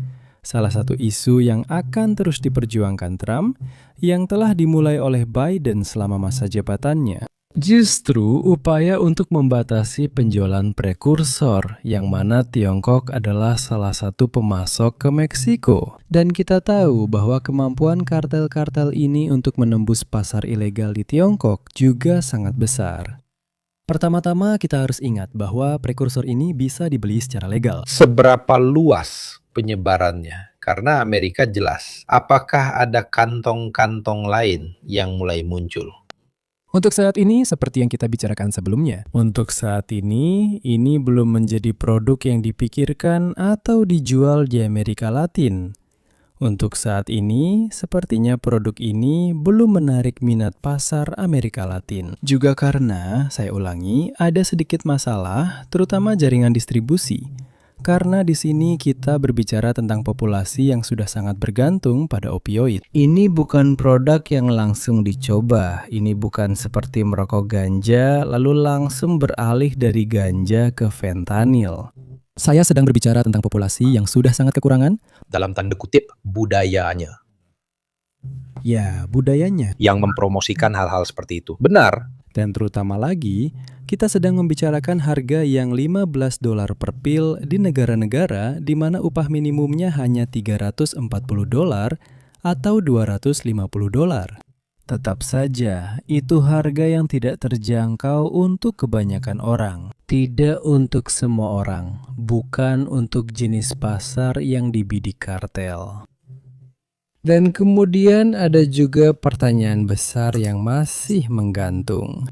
Salah satu isu yang akan terus diperjuangkan Trump yang telah dimulai oleh Biden selama masa jabatannya. Justru upaya untuk membatasi penjualan prekursor, yang mana Tiongkok adalah salah satu pemasok ke Meksiko. Dan kita tahu bahwa kemampuan kartel-kartel ini untuk menembus pasar ilegal di Tiongkok juga sangat besar. Pertama-tama kita harus ingat bahwa prekursor ini bisa dibeli secara legal. Seberapa luas penyebarannya? Karena Amerika jelas. Apakah ada kantong-kantong lain yang mulai muncul? Untuk saat ini, seperti yang kita bicarakan sebelumnya. Untuk saat ini belum menjadi produk yang dipikirkan atau dijual di Amerika Latin. Untuk saat ini, sepertinya produk ini belum menarik minat pasar Amerika Latin. Juga karena, saya ulangi, ada sedikit masalah, terutama jaringan distribusi. Karena di sini kita berbicara tentang populasi yang sudah sangat bergantung pada opioid. Ini bukan produk yang langsung dicoba. Ini bukan seperti merokok ganja lalu langsung beralih dari ganja ke fentanyl. Saya sedang berbicara tentang populasi yang sudah sangat kekurangan. Dalam tanda kutip, budayanya. Ya, budayanya. Yang mempromosikan hal-hal seperti itu. Benar. Dan terutama lagi, kita sedang membicarakan harga yang $15 per pil di negara-negara di mana upah minimumnya hanya $340 atau $250. Tetap saja, itu harga yang tidak terjangkau untuk kebanyakan orang. Tidak untuk semua orang, bukan untuk jenis pasar yang dibidik kartel. Dan kemudian ada juga pertanyaan besar yang masih menggantung.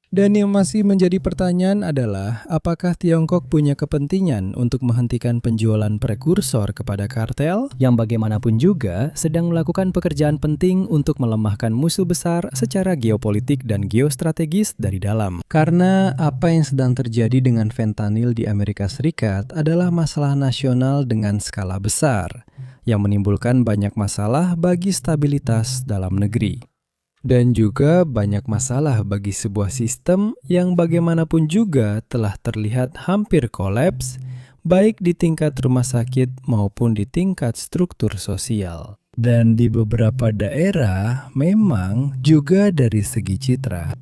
Dan yang masih menjadi pertanyaan adalah, apakah Tiongkok punya kepentingan untuk menghentikan penjualan prekursor kepada kartel yang bagaimanapun juga sedang melakukan pekerjaan penting untuk melemahkan musuh besar secara geopolitik dan geostrategis dari dalam. Karena apa yang sedang terjadi dengan fentanyl di Amerika Serikat adalah masalah nasional dengan skala besar yang menimbulkan banyak masalah bagi stabilitas dalam negeri. Dan juga banyak masalah bagi sebuah sistem yang bagaimanapun juga telah terlihat hampir kolaps, baik di tingkat rumah sakit maupun di tingkat struktur sosial. Dan di beberapa daerah memang juga dari segi citra.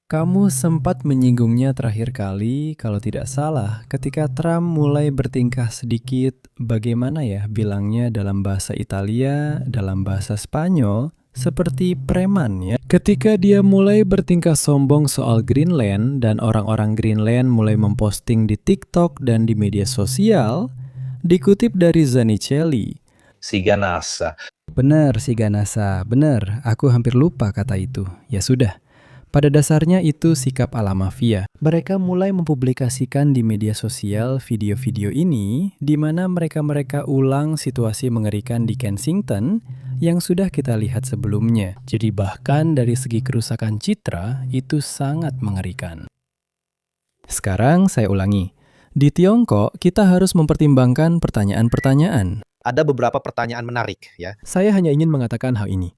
Kamu sempat menyinggungnya terakhir kali, kalau tidak salah, ketika Trump mulai bertingkah sedikit, bagaimana ya bilangnya dalam bahasa Italia, dalam bahasa Spanyol, seperti preman ya. Ketika dia mulai bertingkah sombong soal Greenland dan orang-orang Greenland mulai memposting di TikTok dan di media sosial, dikutip dari Zanichelli. Si Ganasa. Benar, si Ganasa. Benar, aku hampir lupa kata itu. Ya sudah. Pada dasarnya itu sikap ala mafia. Mereka mulai mempublikasikan di media sosial video-video ini di mana mereka ulang situasi mengerikan di Kensington yang sudah kita lihat sebelumnya. Jadi bahkan dari segi kerusakan citra itu sangat mengerikan. Sekarang saya ulangi. Di Tiongkok, kita harus mempertimbangkan pertanyaan-pertanyaan. Ada beberapa pertanyaan menarik ya. Saya hanya ingin mengatakan hal ini.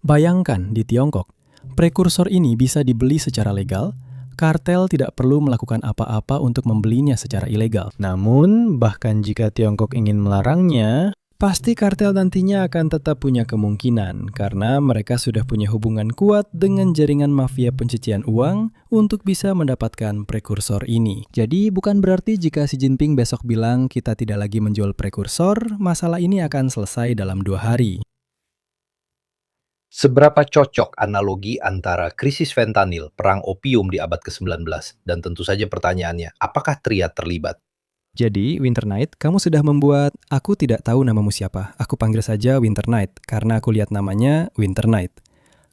Bayangkan di Tiongkok, prekursor ini bisa dibeli secara legal, kartel tidak perlu melakukan apa-apa untuk membelinya secara ilegal. Namun, bahkan jika Tiongkok ingin melarangnya, pasti kartel nantinya akan tetap punya kemungkinan karena mereka sudah punya hubungan kuat dengan jaringan mafia pencucian uang untuk bisa mendapatkan prekursor ini. Jadi bukan berarti jika Xi Jinping besok bilang kita tidak lagi menjual prekursor, masalah ini akan selesai dalam 2 hari. Seberapa cocok analogi antara krisis fentanyl, perang opium di abad ke-19, dan tentu saja pertanyaannya, apakah Triad terlibat? Jadi, Winter Night, kamu sudah membuat aku tidak tahu namamu siapa. Aku panggil saja Winter Night, karena aku lihat namanya Winter Night.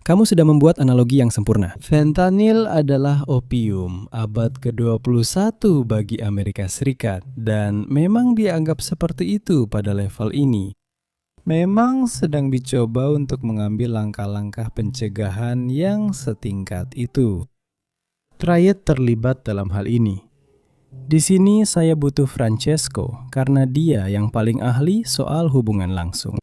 Kamu sudah membuat analogi yang sempurna. Fentanyl adalah opium abad ke-21 bagi Amerika Serikat, dan memang dianggap seperti itu pada level ini. Memang sedang dicoba untuk mengambil langkah-langkah pencegahan yang setingkat itu. Triad terlibat dalam hal ini. Di sini saya butuh Francesco karena dia yang paling ahli soal hubungan langsung.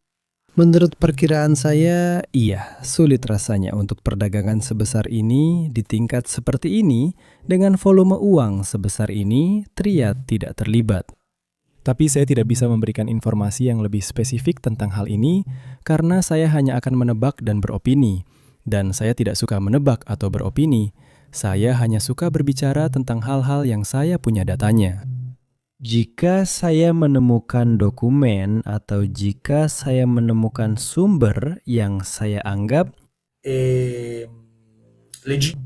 Menurut perkiraan saya, iya, sulit rasanya untuk perdagangan sebesar ini di tingkat seperti ini dengan volume uang sebesar ini, Triad tidak terlibat. Tapi saya tidak bisa memberikan informasi yang lebih spesifik tentang hal ini karena saya hanya akan menebak dan beropini. Dan saya tidak suka menebak atau beropini. Saya hanya suka berbicara tentang hal-hal yang saya punya datanya. Jika saya menemukan dokumen atau jika saya menemukan sumber yang saya anggap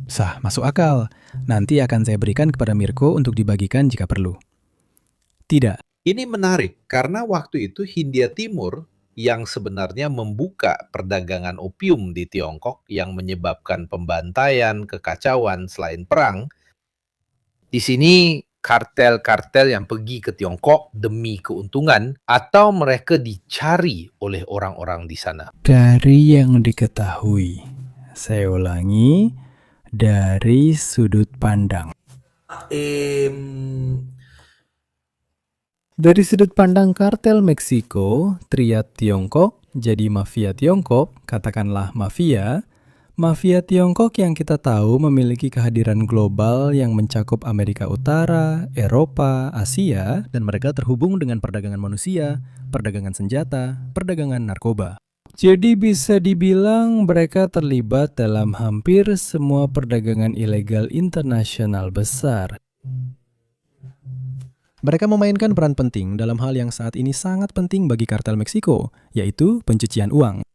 sah, masuk akal. Nanti akan saya berikan kepada Mirko untuk dibagikan jika perlu. Tidak. Ini menarik karena waktu itu Hindia Timur yang sebenarnya membuka perdagangan opium di Tiongkok yang menyebabkan pembantaian, kekacauan selain perang. Di sini kartel-kartel yang pergi ke Tiongkok demi keuntungan atau mereka dicari oleh orang-orang di sana. Dari yang diketahui, saya ulangi, dari sudut pandang. Dari sudut pandang kartel Meksiko, Triad Tiongkok, jadi mafia Tiongkok, katakanlah mafia Tiongkok yang kita tahu memiliki kehadiran global yang mencakup Amerika Utara, Eropa, Asia, dan mereka terhubung dengan perdagangan manusia, perdagangan senjata, perdagangan narkoba. Jadi bisa dibilang mereka terlibat dalam hampir semua perdagangan ilegal internasional besar. Mereka memainkan peran penting dalam hal yang saat ini sangat penting bagi kartel Meksiko, yaitu pencucian uang.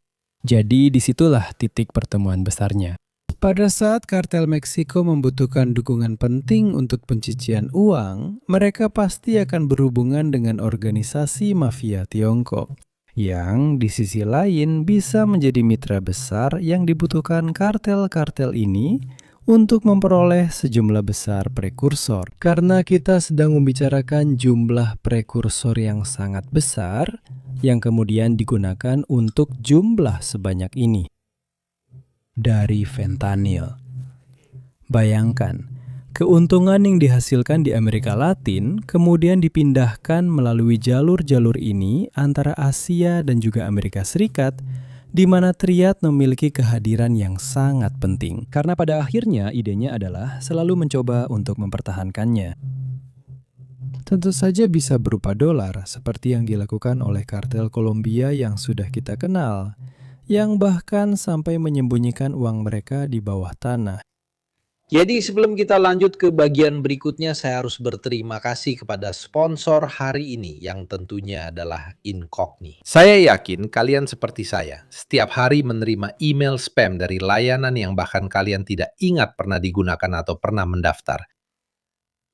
Jadi disitulah titik pertemuan besarnya. Pada saat kartel Meksiko membutuhkan dukungan penting untuk pencucian uang, mereka pasti akan berhubungan dengan organisasi mafia Tiongkok, yang di sisi lain bisa menjadi mitra besar yang dibutuhkan kartel-kartel ini untuk memperoleh sejumlah besar prekursor. Karena kita sedang membicarakan jumlah prekursor yang sangat besar, yang kemudian digunakan untuk jumlah sebanyak ini. Dari fentanyl. Bayangkan, keuntungan yang dihasilkan di Amerika Latin kemudian dipindahkan melalui jalur-jalur ini antara Asia dan juga Amerika Serikat, di mana Triad memiliki kehadiran yang sangat penting. Karena pada akhirnya idenya adalah selalu mencoba untuk mempertahankannya. Tentu saja bisa berupa dolar, seperti yang dilakukan oleh kartel Kolombia yang sudah kita kenal, yang bahkan sampai menyembunyikan uang mereka di bawah tanah. Jadi sebelum kita lanjut ke bagian berikutnya, saya harus berterima kasih kepada sponsor hari ini yang tentunya adalah Incogni. Saya yakin kalian seperti saya, setiap hari menerima email spam dari layanan yang bahkan kalian tidak ingat pernah digunakan atau pernah mendaftar.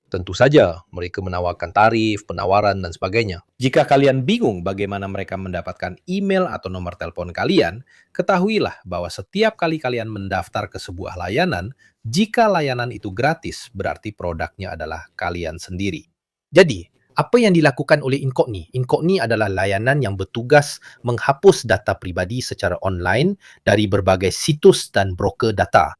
Tentu saja mereka menawarkan tarif, penawaran, dan sebagainya. Jika kalian bingung bagaimana mereka mendapatkan email atau nomor telepon kalian, ketahuilah bahwa setiap kali kalian mendaftar ke sebuah layanan, jika layanan itu gratis, berarti produknya adalah kalian sendiri. Jadi, apa yang dilakukan oleh Incogni? Incogni adalah layanan yang bertugas menghapus data pribadi secara online dari berbagai situs dan broker data.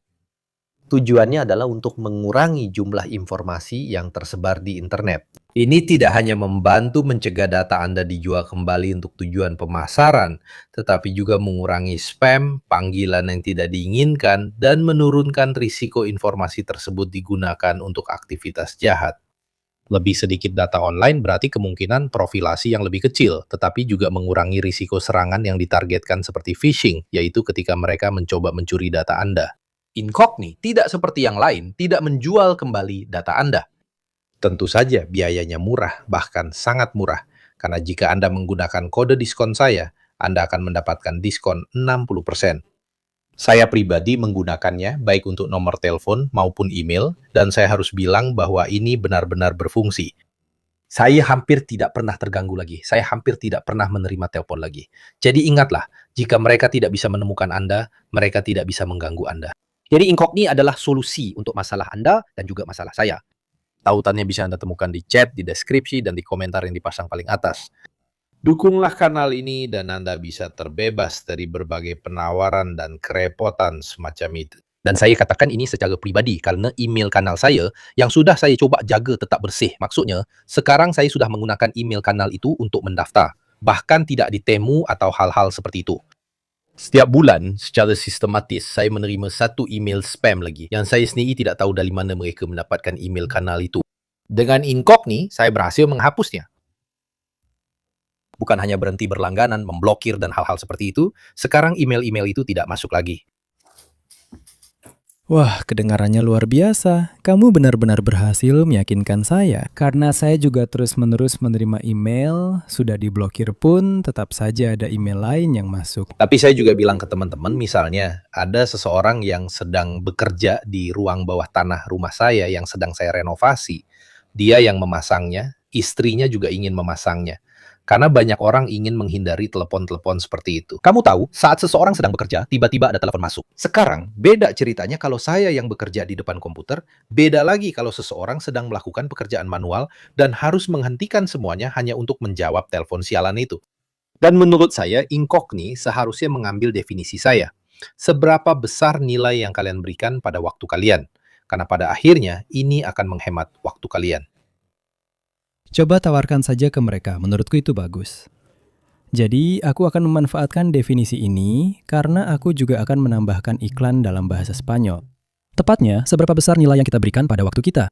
Tujuannya adalah untuk mengurangi jumlah informasi yang tersebar di internet. Ini tidak hanya membantu mencegah data Anda dijual kembali untuk tujuan pemasaran, tetapi juga mengurangi spam, panggilan yang tidak diinginkan, dan menurunkan risiko informasi tersebut digunakan untuk aktivitas jahat. Lebih sedikit data online berarti kemungkinan profilasi yang lebih kecil, tetapi juga mengurangi risiko serangan yang ditargetkan seperti phishing, yaitu ketika mereka mencoba mencuri data Anda. Incogni tidak seperti yang lain, tidak menjual kembali data Anda. Tentu saja biayanya murah, bahkan sangat murah. Karena jika Anda menggunakan kode diskon saya, Anda akan mendapatkan diskon 60%. Saya pribadi menggunakannya baik untuk nomor telepon maupun email, dan saya harus bilang bahwa ini benar-benar berfungsi. Saya hampir tidak pernah terganggu lagi. Saya hampir tidak pernah menerima telepon lagi. Jadi ingatlah, jika mereka tidak bisa menemukan Anda, mereka tidak bisa mengganggu Anda. Jadi Incogni adalah solusi untuk masalah Anda dan juga masalah saya. Tautannya bisa Anda temukan di chat, di deskripsi, dan di komentar yang dipasang paling atas. Dukunglah kanal ini dan Anda bisa terbebas dari berbagai penawaran dan kerepotan semacam itu. Dan saya katakan ini secara pribadi karena email kanal saya yang sudah saya coba jaga tetap bersih. Maksudnya, sekarang saya sudah menggunakan email kanal itu untuk mendaftar. Bahkan tidak di Temu atau hal-hal seperti itu. Setiap bulan, secara sistematis, saya menerima satu email spam lagi yang saya sendiri tidak tahu dari mana mereka mendapatkan email kanal itu. Dengan Incogni, saya berhasil menghapusnya. Bukan hanya berhenti berlangganan, memblokir, dan hal-hal seperti itu, sekarang email-email itu tidak masuk lagi. Wah, kedengarannya luar biasa. Kamu benar-benar berhasil meyakinkan saya. Karena saya juga terus-menerus menerima email, sudah diblokir pun tetap saja ada email lain yang masuk. Tapi saya juga bilang ke teman-teman, misalnya ada seseorang yang sedang bekerja di ruang bawah tanah rumah saya yang sedang saya renovasi. Dia yang memasangnya, istrinya juga ingin memasangnya. Karena banyak orang ingin menghindari telepon-telepon seperti itu. Kamu tahu, saat seseorang sedang bekerja, tiba-tiba ada telepon masuk. Sekarang, beda ceritanya kalau saya yang bekerja di depan komputer, beda lagi kalau seseorang sedang melakukan pekerjaan manual dan harus menghentikan semuanya hanya untuk menjawab telepon sialan itu. Dan menurut saya, Incogni seharusnya mengambil definisi saya. Seberapa besar nilai yang kalian berikan pada waktu kalian? Karena pada akhirnya, ini akan menghemat waktu kalian. Coba tawarkan saja ke mereka, menurutku itu bagus. Jadi, aku akan memanfaatkan definisi ini karena aku juga akan menambahkan iklan dalam bahasa Spanyol. Tepatnya, seberapa besar nilai yang kita berikan pada waktu kita.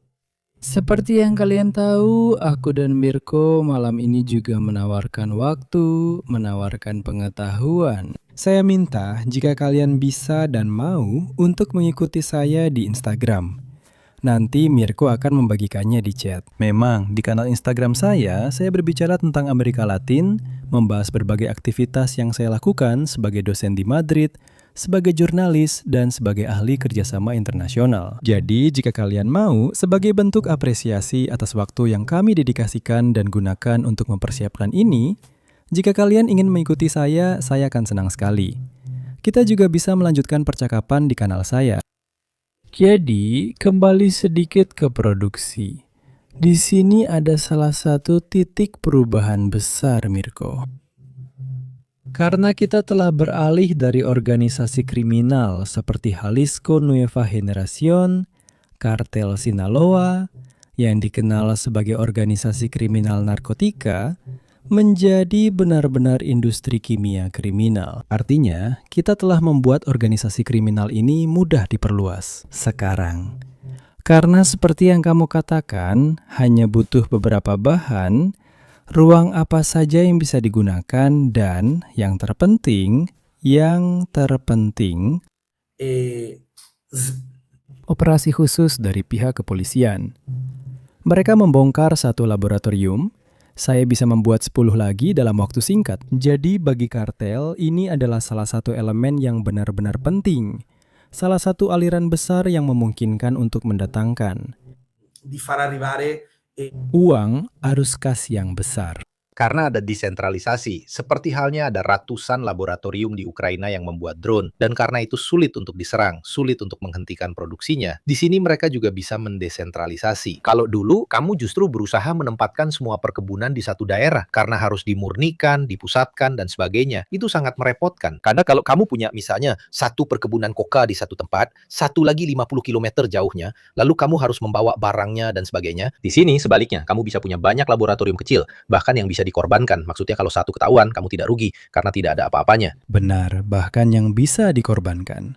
Seperti yang kalian tahu, aku dan Mirko malam ini juga menawarkan waktu, menawarkan pengetahuan. Saya minta jika kalian bisa dan mau untuk mengikuti saya di Instagram. Nanti Mirko akan membagikannya di chat. Memang, di kanal Instagram saya berbicara tentang Amerika Latin, membahas berbagai aktivitas yang saya lakukan sebagai dosen di Madrid, sebagai jurnalis, dan sebagai ahli kerjasama internasional. Jadi, jika kalian mau, sebagai bentuk apresiasi atas waktu yang kami dedikasikan dan gunakan untuk mempersiapkan ini, jika kalian ingin mengikuti saya akan senang sekali. Kita juga bisa melanjutkan percakapan di kanal saya. Jadi, kembali sedikit ke produksi. Di sini ada salah satu titik perubahan besar, Mirko. Karena kita telah beralih dari organisasi kriminal seperti Jalisco Nueva Generación, Kartel Sinaloa, yang dikenal sebagai organisasi kriminal narkotika, menjadi benar-benar industri kimia kriminal. Artinya, kita telah membuat organisasi kriminal ini mudah diperluas sekarang. Karena seperti yang kamu katakan, hanya butuh beberapa bahan, ruang apa saja yang bisa digunakan, dan yang terpenting, operasi khusus dari pihak kepolisian. Mereka membongkar satu laboratorium. Saya bisa membuat 10 lagi dalam waktu singkat. Jadi bagi kartel, ini adalah salah satu elemen yang benar-benar penting. Salah satu aliran besar yang memungkinkan untuk mendatangkan uang arus kas yang besar. Karena ada desentralisasi, seperti halnya ada ratusan laboratorium di Ukraina yang membuat drone, dan karena itu sulit untuk diserang, sulit untuk menghentikan produksinya. Di sini mereka juga bisa mendesentralisasi. Kalau dulu, kamu justru berusaha menempatkan semua perkebunan di satu daerah, karena harus dimurnikan, dipusatkan, dan sebagainya. Itu sangat merepotkan. Karena kalau kamu punya misalnya satu perkebunan koka di satu tempat, satu lagi 50 km jauhnya, lalu kamu harus membawa barangnya dan sebagainya. Di sini sebaliknya, kamu bisa punya banyak laboratorium kecil, bahkan yang bisa dikorbankan. Maksudnya kalau satu ketahuan, kamu tidak rugi karena tidak ada apa-apanya. Benar, bahkan yang bisa dikorbankan.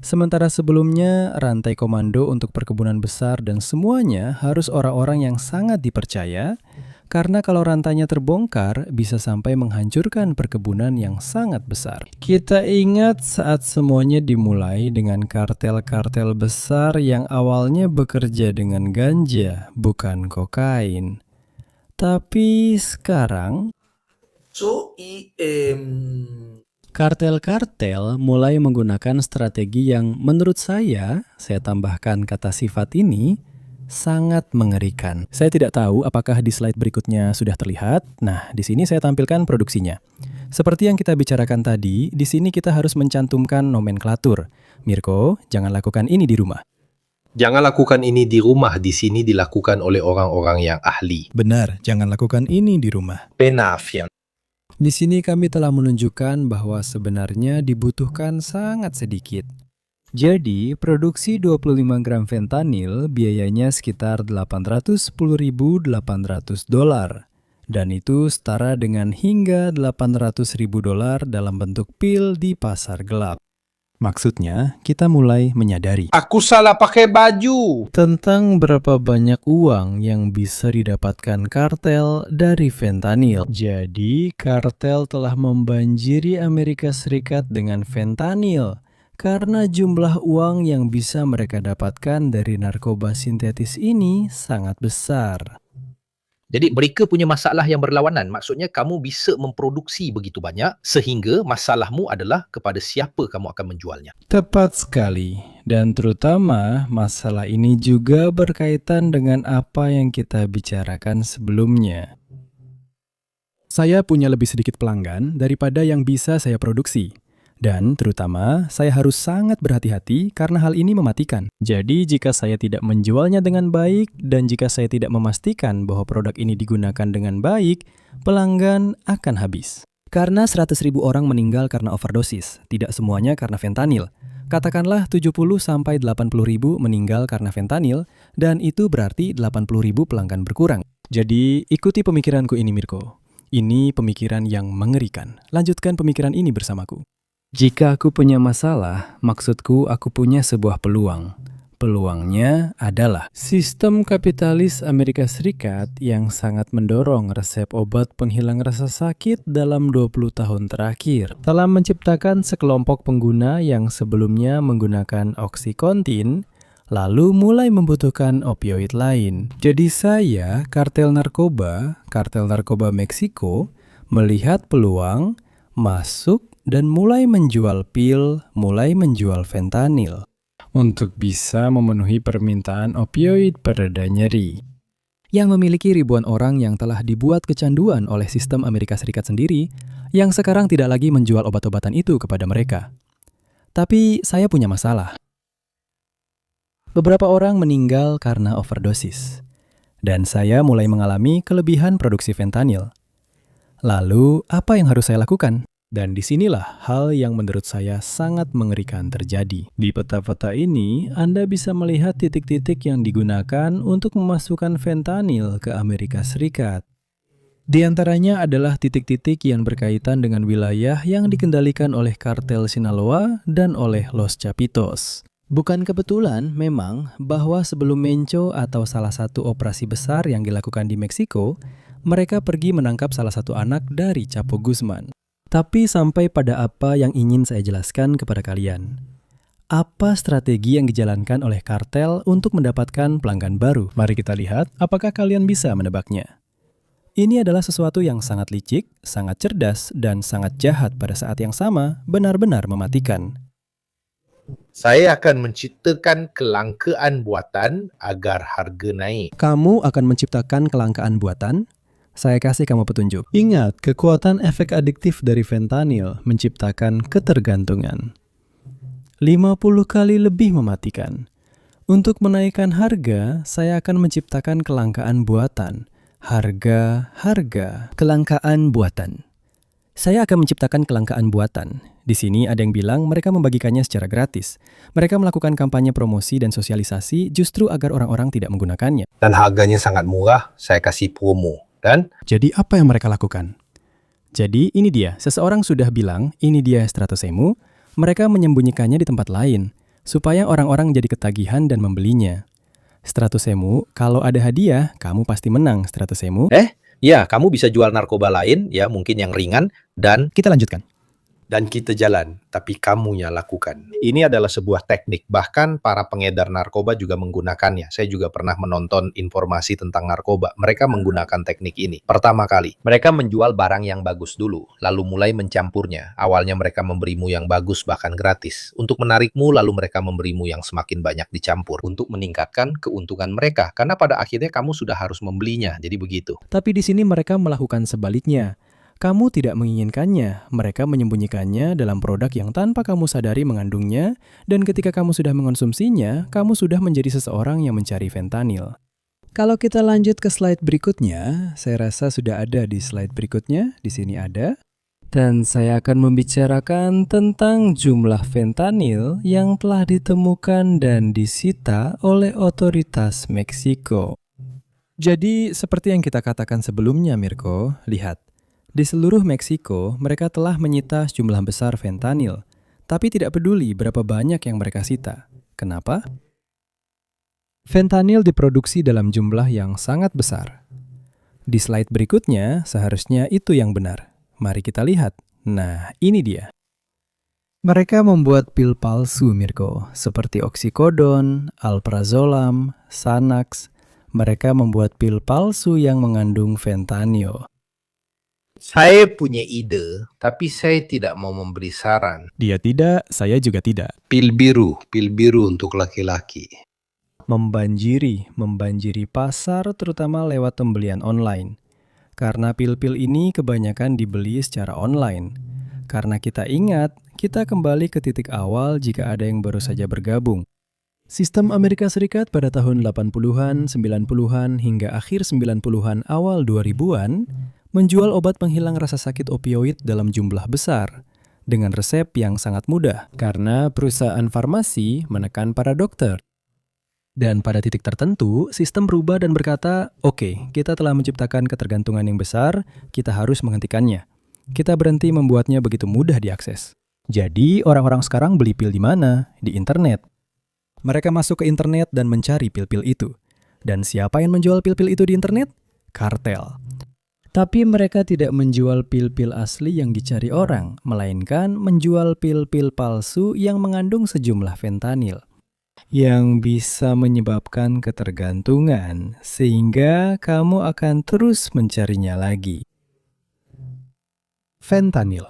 Sementara sebelumnya, rantai komando untuk perkebunan besar dan semuanya harus orang-orang yang sangat dipercaya, karena kalau rantainya terbongkar, bisa sampai menghancurkan perkebunan yang sangat besar. Kita ingat saat semuanya dimulai dengan kartel-kartel besar yang awalnya bekerja dengan ganja, bukan kokain. Tapi sekarang, kartel-kartel mulai menggunakan strategi yang menurut saya tambahkan kata sifat ini, sangat mengerikan. Saya tidak tahu apakah di slide berikutnya sudah terlihat. Nah, di sini saya tampilkan produksinya. Seperti yang kita bicarakan tadi, di sini kita harus mencantumkan nomenklatur. Mirko, jangan lakukan ini di rumah. Jangan lakukan ini di rumah, di sini dilakukan oleh orang-orang yang ahli. Benar, jangan lakukan ini di rumah. Penafian. Di sini kami telah menunjukkan bahwa sebenarnya dibutuhkan sangat sedikit. Jadi, produksi 25 gram fentanyl biayanya sekitar $810.800. Dan itu setara dengan hingga $800.000 dalam bentuk pil di pasar gelap. Maksudnya, kita mulai menyadari Aku salah pakai baju. tentang berapa banyak uang yang bisa didapatkan kartel dari fentanyl. Jadi, kartel telah membanjiri Amerika Serikat dengan fentanyl karena jumlah uang yang bisa mereka dapatkan dari narkoba sintetis ini sangat besar. Jadi mereka punya masalah yang berlawanan. Maksudnya kamu bisa memproduksi begitu banyak sehingga masalahmu adalah kepada siapa kamu akan menjualnya. Tepat sekali, dan terutama masalah ini juga berkaitan dengan apa yang kita bicarakan sebelumnya. Saya punya lebih sedikit pelanggan daripada yang bisa saya produksi. Dan terutama, saya harus sangat berhati-hati karena hal ini mematikan. Jadi, jika saya tidak menjualnya dengan baik dan jika saya tidak memastikan bahwa produk ini digunakan dengan baik, pelanggan akan habis. Karena 100.000 orang meninggal karena overdosis, tidak semuanya karena fentanyl. Katakanlah 70-80.000 meninggal karena fentanyl, dan itu berarti 80.000 pelanggan berkurang. Jadi, ikuti pemikiranku ini, Mirko. Ini pemikiran yang mengerikan. Lanjutkan pemikiran ini bersamaku. Jika aku punya masalah, maksudku aku punya sebuah peluang. Peluangnya adalah sistem kapitalis Amerika Serikat yang sangat mendorong resep obat penghilang rasa sakit dalam 20 tahun terakhir. Telah menciptakan sekelompok pengguna yang sebelumnya menggunakan Oxycontin, lalu mulai membutuhkan opioid lain. Jadi saya, kartel narkoba Meksiko, melihat peluang, masuk, dan mulai menjual pil, mulai menjual fentanyl untuk bisa memenuhi permintaan opioid pereda nyeri yang memiliki ribuan orang yang telah dibuat kecanduan oleh sistem Amerika Serikat sendiri yang sekarang tidak lagi menjual obat-obatan itu kepada mereka. Tapi saya punya masalah. Beberapa orang meninggal karena overdosis dan saya mulai mengalami kelebihan produksi fentanyl. Lalu, apa yang harus saya lakukan? Dan disinilah hal yang menurut saya sangat mengerikan terjadi. Di peta-peta ini, Anda bisa melihat titik-titik yang digunakan untuk memasukkan fentanyl ke Amerika Serikat. Di antaranya adalah titik-titik yang berkaitan dengan wilayah yang dikendalikan oleh kartel Sinaloa dan oleh Los Chapitos. Bukan kebetulan memang bahwa sebelum Mencho atau salah satu operasi besar yang dilakukan di Meksiko, mereka pergi menangkap salah satu anak dari Chapo Guzman. Tapi sampai pada apa yang ingin saya jelaskan kepada kalian. Apa strategi yang dijalankan oleh kartel untuk mendapatkan pelanggan baru? Mari kita lihat apakah kalian bisa menebaknya. Ini adalah sesuatu yang sangat licik, sangat cerdas, dan sangat jahat pada saat yang sama, benar-benar mematikan. Saya akan menciptakan kelangkaan buatan agar harga naik. Kamu akan menciptakan kelangkaan buatan? Saya kasih kamu petunjuk. Ingat, kekuatan efek adiktif dari fentanyl menciptakan ketergantungan. 50 kali lebih mematikan. Untuk menaikkan harga, saya akan menciptakan kelangkaan buatan. Harga, kelangkaan buatan. Saya akan menciptakan kelangkaan buatan. Di sini ada yang bilang mereka membagikannya secara gratis. Mereka melakukan kampanye promosi dan sosialisasi justru agar orang-orang tidak menggunakannya. Dan harganya sangat murah, saya kasih promo. Dan Jadi apa yang mereka lakukan? Jadi ini dia, seseorang sudah bilang ini dia Stratosemu, mereka menyembunyikannya di tempat lain, supaya orang-orang jadi ketagihan dan membelinya. Stratosemu, kalau ada hadiah, kamu pasti menang, Stratosemu. ya, kamu bisa jual narkoba lain, ya mungkin yang ringan, dan Kita lanjutkan. kita jalan, tapi kamu yang lakukan. Ini adalah sebuah teknik, bahkan para pengedar narkoba juga menggunakannya. Saya juga pernah menonton informasi tentang narkoba. Mereka menggunakan teknik ini. Pertama kali, mereka menjual barang yang bagus dulu, lalu mulai mencampurnya. Awalnya mereka memberimu yang bagus bahkan gratis. Untuk menarikmu, lalu mereka memberimu yang semakin banyak dicampur. Untuk meningkatkan keuntungan mereka, karena pada akhirnya kamu sudah harus membelinya. Jadi begitu. Tapi di sini mereka melakukan sebaliknya. Kamu tidak menginginkannya, mereka menyembunyikannya dalam produk yang tanpa kamu sadari mengandungnya, dan ketika kamu sudah mengonsumsinya, kamu sudah menjadi seseorang yang mencari fentanyl. Kalau kita lanjut ke slide berikutnya, saya rasa sudah ada di slide berikutnya, di sini ada. Dan saya akan membicarakan tentang jumlah fentanyl yang telah ditemukan dan disita oleh otoritas Meksiko. Jadi, seperti yang kita katakan sebelumnya, Mirko, lihat. Di seluruh Meksiko, mereka telah menyita sejumlah besar fentanyl, tapi tidak peduli berapa banyak yang mereka sita. Kenapa? Fentanyl diproduksi dalam jumlah yang sangat besar. Di slide berikutnya, seharusnya itu yang benar. Mari kita lihat. Nah, ini dia. Mereka membuat pil palsu, Mirko, seperti oksikodon, alprazolam, Xanax. Mereka membuat pil palsu yang mengandung fentanyl. Saya punya ide, tapi saya tidak mau memberi saran. Dia tidak, saya juga tidak. Pil biru untuk laki-laki. Membanjiri pasar terutama lewat pembelian online. Karena pil-pil ini kebanyakan dibeli secara online. Karena kita ingat, kita kembali ke titik awal jika ada yang baru saja bergabung. Sistem Amerika Serikat pada tahun 80-an, 90-an, hingga akhir 90-an awal 2000-an menjual obat penghilang rasa sakit opioid dalam jumlah besar dengan resep yang sangat mudah karena perusahaan farmasi menekan para dokter. Dan pada titik tertentu, sistem berubah dan berkata, oke, kita telah menciptakan ketergantungan yang besar, kita harus menghentikannya. Kita berhenti membuatnya begitu mudah diakses. Jadi, orang-orang sekarang beli pil di mana? Di internet. Mereka masuk ke internet dan mencari pil-pil itu. Dan siapa yang menjual pil-pil itu di internet? Kartel. Tapi mereka tidak menjual pil-pil asli yang dicari orang, melainkan menjual pil-pil palsu yang mengandung sejumlah fentanyl, yang bisa menyebabkan ketergantungan, sehingga kamu akan terus mencarinya lagi. Fentanyl.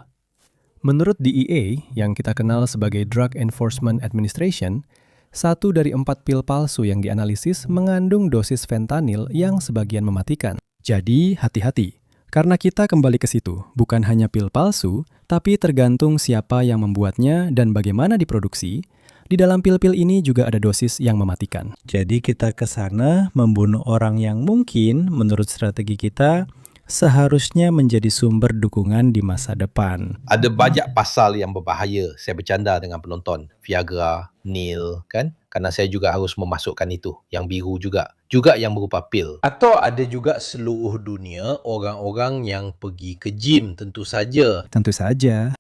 Menurut DEA, yang kita kenal sebagai Drug Enforcement Administration, 1 dari 4 pil palsu yang dianalisis mengandung dosis fentanyl yang sebagian mematikan. Jadi, hati-hati. Karena kita kembali ke situ, bukan hanya pil palsu, tapi tergantung siapa yang membuatnya dan bagaimana diproduksi. Di dalam pil-pil ini juga ada dosis yang mematikan. Jadi kita ke sana membunuh orang yang mungkin, menurut strategi kita, seharusnya menjadi sumber dukungan di masa depan. Ada banyak pasal yang berbahaya. Saya bercanda dengan penonton. Viagra, Nil, kan? Karena saya juga harus memasukkan itu. Yang biru juga. Juga yang berupa pil. Atau ada juga seluruh dunia orang-orang yang pergi ke gym, tentu saja. Tentu saja.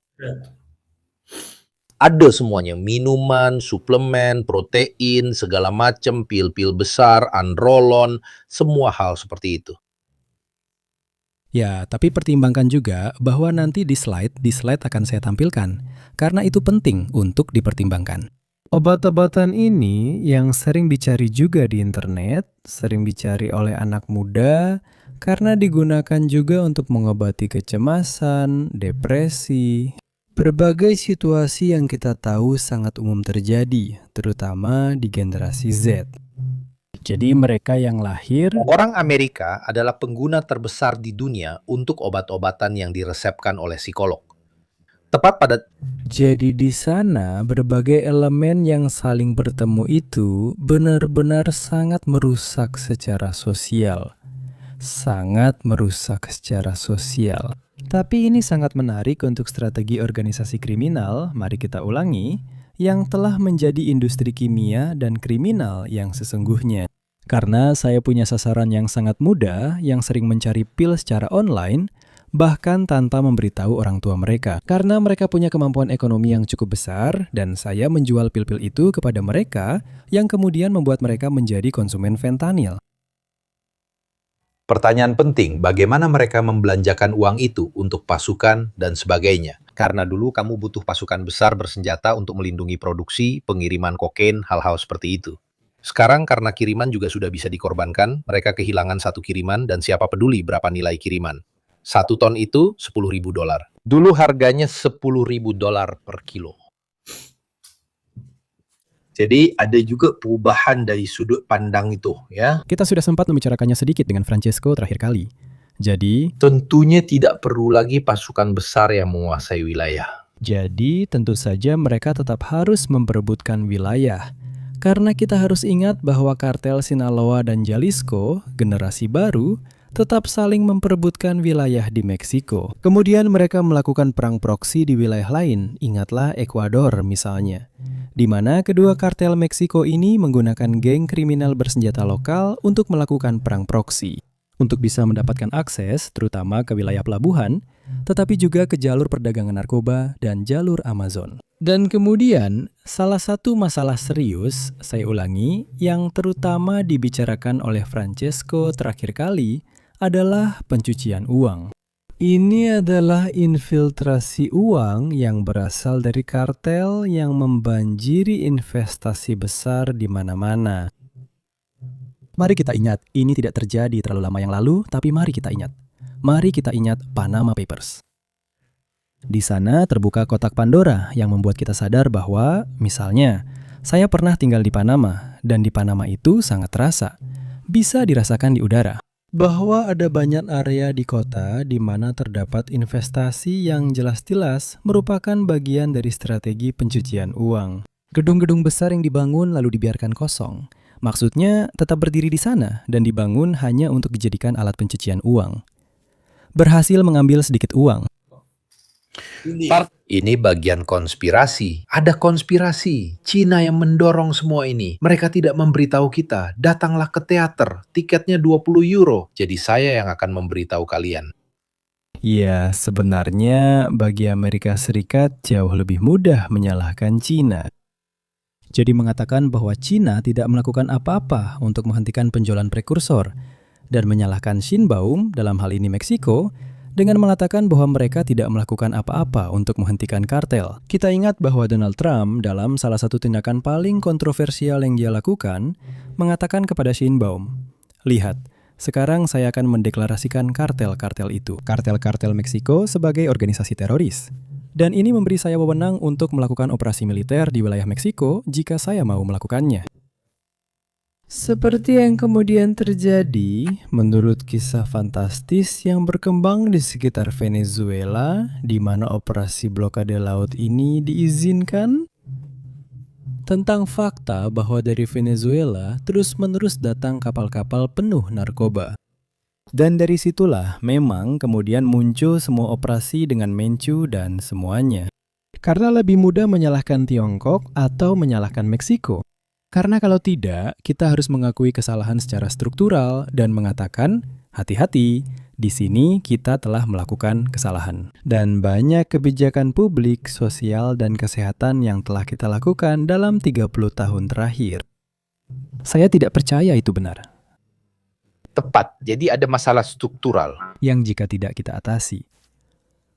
Ada semuanya. Minuman, suplemen, protein, segala macam, pil-pil besar, androlon, semua hal seperti itu. Ya, tapi pertimbangkan juga bahwa nanti di slide akan saya tampilkan, karena itu penting untuk dipertimbangkan. Obat-obatan ini yang sering dicari juga di internet, sering dicari oleh anak muda, karena digunakan juga untuk mengobati kecemasan, depresi, berbagai situasi yang kita tahu sangat umum terjadi, terutama di generasi Z. Jadi mereka yang lahir. Orang Amerika adalah pengguna terbesar di dunia untuk obat-obatan yang diresepkan oleh psikolog. Tepat pada Jadi di sana berbagai elemen yang saling bertemu itu benar-benar sangat merusak secara sosial. Sangat merusak secara sosial. Tapi ini sangat menarik untuk strategi organisasi kriminal, mari kita ulangi, yang telah menjadi industri kimia dan kriminal yang sesungguhnya. Karena saya punya sasaran yang sangat muda yang sering mencari pil secara online, bahkan tanpa memberitahu orang tua mereka. Karena mereka punya kemampuan ekonomi yang cukup besar, dan saya menjual pil-pil itu kepada mereka yang kemudian membuat mereka menjadi konsumen fentanyl. pertanyaan penting, bagaimana mereka membelanjakan uang itu untuk pasukan dan sebagainya? Karena dulu kamu butuh pasukan besar bersenjata untuk melindungi produksi, pengiriman kokain, hal-hal seperti itu. Sekarang karena kiriman juga sudah bisa dikorbankan, mereka kehilangan satu kiriman dan siapa peduli berapa nilai kiriman. 1 ton itu $10.000. Dulu harganya $10.000 per kilo. Jadi ada juga perubahan dari sudut pandang itu, ya. Kita sudah sempat membicarakannya sedikit dengan Francesco terakhir kali. Jadi Tentunya tidak perlu lagi pasukan besar yang menguasai wilayah. tentu saja mereka tetap harus memperebutkan wilayah. Karena kita harus ingat bahwa kartel Sinaloa dan Jalisco, generasi baru, tetap saling memperebutkan wilayah di Meksiko. Kemudian mereka melakukan perang proksi di wilayah lain, ingatlah Ekuador misalnya, di mana kedua kartel Meksiko ini menggunakan geng kriminal bersenjata lokal untuk melakukan perang proksi. Untuk bisa mendapatkan akses, terutama ke wilayah pelabuhan, tetapi juga ke jalur perdagangan narkoba dan jalur Amazon. Dan kemudian, salah satu masalah serius, saya ulangi, yang terutama dibicarakan oleh Francesco terakhir kali, adalah pencucian uang. Ini adalah infiltrasi uang yang berasal dari kartel yang membanjiri investasi besar di mana-mana. Mari kita ingat, ini tidak terjadi terlalu lama yang lalu, tapi mari kita ingat. Mari kita ingat Panama Papers. Di sana terbuka kotak Pandora yang membuat kita sadar bahwa, misalnya, saya pernah tinggal di Panama, dan di Panama itu sangat terasa. Bisa dirasakan di udara. Bahwa ada banyak area di kota di mana terdapat investasi yang jelas-jelas merupakan bagian dari strategi pencucian uang. Gedung-gedung besar yang dibangun lalu dibiarkan kosong. Maksudnya tetap berdiri di sana dan dibangun hanya untuk dijadikan alat pencucian uang. Berhasil mengambil sedikit uang. Ini bagian konspirasi. Ada konspirasi. Cina yang mendorong semua ini. Mereka tidak memberitahu kita. Datanglah ke teater. Tiketnya €20. Jadi saya yang akan memberitahu kalian. Ya, sebenarnya bagi Amerika Serikat jauh lebih mudah menyalahkan Cina. Jadi mengatakan bahwa Cina tidak melakukan apa-apa untuk menghentikan penjualan prekursor dan menyalahkan Sheinbaum, dalam hal ini Meksiko, dengan mengatakan bahwa mereka tidak melakukan apa-apa untuk menghentikan kartel. Kita ingat bahwa Donald Trump dalam salah satu tindakan paling kontroversial yang dia lakukan, mengatakan kepada Sheinbaum, "Lihat, sekarang saya akan mendeklarasikan kartel-kartel itu, kartel-kartel Meksiko sebagai organisasi teroris. Dan ini memberi saya wewenang untuk melakukan operasi militer di wilayah Meksiko jika saya mau melakukannya." Seperti yang kemudian terjadi, menurut kisah fantastis yang berkembang di sekitar Venezuela, di mana operasi blokade laut ini diizinkan, tentang fakta bahwa dari Venezuela terus-menerus datang kapal-kapal penuh narkoba. Dan dari situlah memang kemudian muncul semua operasi dengan Menchu dan semuanya. Karena lebih mudah menyalahkan Tiongkok atau menyalahkan Meksiko. Karena kalau tidak, kita harus mengakui kesalahan secara struktural dan mengatakan, hati-hati, di sini kita telah melakukan kesalahan. Dan banyak kebijakan publik, sosial, dan kesehatan yang telah kita lakukan dalam 30 tahun terakhir. Saya tidak percaya itu benar. Tepat, jadi ada masalah struktural. Yang jika tidak kita atasi.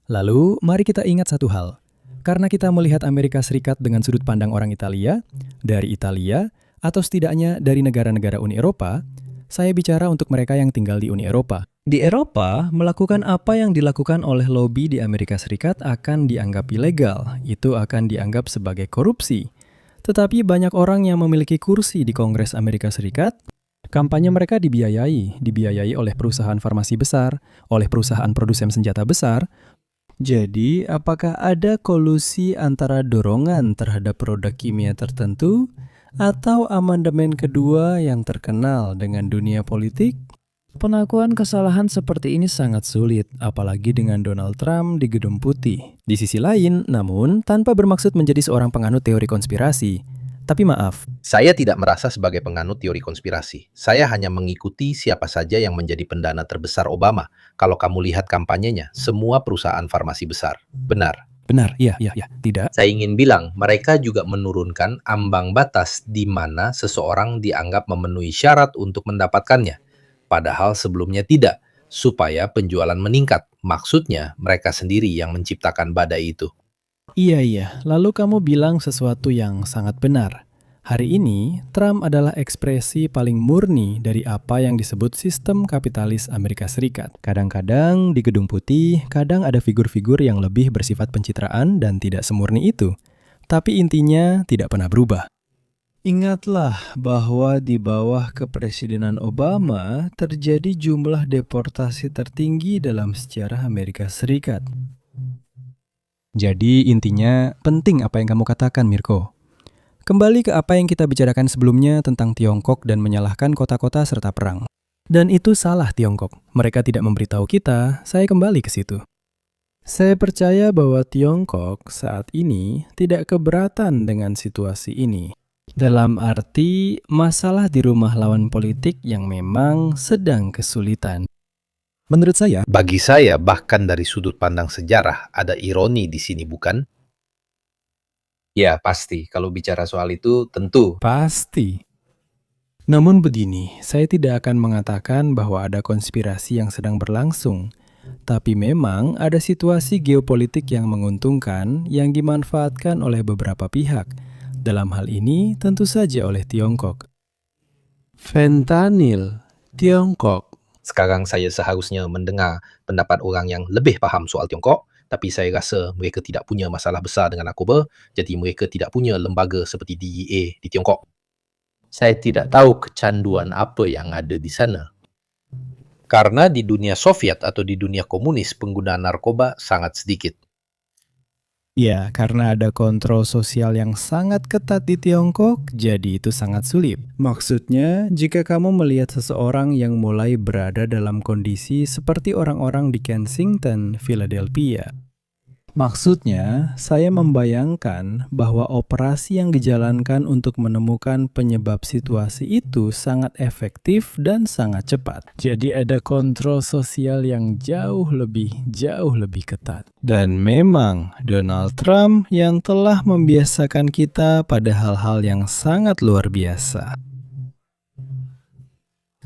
Lalu, mari kita ingat satu hal. Karena kita melihat Amerika Serikat dengan sudut pandang orang Italia, dari Italia, atau setidaknya dari negara-negara Uni Eropa, saya bicara untuk mereka yang tinggal di Uni Eropa. Di Eropa, melakukan apa yang dilakukan oleh lobi di Amerika Serikat akan dianggap ilegal. Itu akan dianggap sebagai korupsi. Tetapi banyak orang yang memiliki kursi di Kongres Amerika Serikat Kampanye mereka dibiayai oleh perusahaan farmasi besar, oleh perusahaan produsen senjata besar. Jadi, apakah ada kolusi antara dorongan terhadap produk kimia tertentu atau amandemen kedua yang terkenal dengan dunia politik? Pengakuan kesalahan seperti ini sangat sulit, apalagi dengan Donald Trump di Gedung Putih. Di sisi lain, namun, tanpa bermaksud menjadi seorang penganut teori konspirasi. Tapi maaf, Saya tidak merasa sebagai penganut teori konspirasi. Saya hanya mengikuti siapa saja yang menjadi pendana terbesar Obama. Kalau kamu lihat kampanyenya, semua perusahaan farmasi besar. Benar. benar, iya, tidak. Saya ingin bilang, mereka juga menurunkan ambang batas di mana seseorang dianggap memenuhi syarat untuk mendapatkannya. Padahal sebelumnya tidak, supaya penjualan meningkat. Maksudnya, mereka sendiri yang menciptakan badai itu. Iya, lalu kamu bilang sesuatu yang sangat benar. Hari ini, Trump adalah ekspresi paling murni dari apa yang disebut sistem kapitalis Amerika Serikat. Kadang-kadang di Gedung Putih, kadang ada figur-figur yang lebih bersifat pencitraan dan tidak semurni itu. Tapi intinya tidak pernah berubah. Ingatlah bahwa di bawah kepresidenan Obama terjadi jumlah deportasi tertinggi dalam sejarah Amerika Serikat. Jadi intinya penting apa yang kamu katakan, Mirko. Kembali ke apa yang kita bicarakan sebelumnya tentang Tiongkok dan menyalahkan kota-kota serta perang. Dan itu salah Tiongkok. Mereka tidak memberitahu kita, saya kembali ke situ. Saya percaya bahwa Tiongkok saat ini tidak keberatan dengan situasi ini. Dalam arti masalah di rumah lawan politik yang memang sedang kesulitan. Menurut saya, Bagi saya, bahkan dari sudut pandang sejarah, ada ironi di sini, bukan? Ya, pasti. Kalau bicara soal itu, tentu. pasti. Namun begini, saya tidak akan mengatakan bahwa ada konspirasi yang sedang berlangsung. Tapi memang ada situasi geopolitik yang menguntungkan yang dimanfaatkan oleh beberapa pihak. Dalam hal ini tentu saja oleh Tiongkok. Fentanyl, Tiongkok. Sekarang saya seharusnya mendengar pendapat orang yang lebih paham soal Tiongkok, tapi saya rasa mereka tidak punya masalah besar dengan narkoba, jadi mereka tidak punya lembaga seperti DEA di Tiongkok. Saya tidak tahu kecanduan apa yang ada di sana. Karena di dunia Soviet atau di dunia komunis, penggunaan narkoba sangat sedikit. Ya, karena ada kontrol sosial yang sangat ketat di Tiongkok, jadi itu sangat sulit. Maksudnya, jika kamu melihat seseorang yang mulai berada dalam kondisi seperti orang-orang di Kensington, Philadelphia. Maksudnya, saya membayangkan bahwa operasi yang dijalankan untuk menemukan penyebab situasi itu sangat efektif dan sangat cepat. Jadi ada kontrol sosial yang jauh lebih ketat. Dan memang Donald Trump yang telah membiasakan kita pada hal-hal yang sangat luar biasa.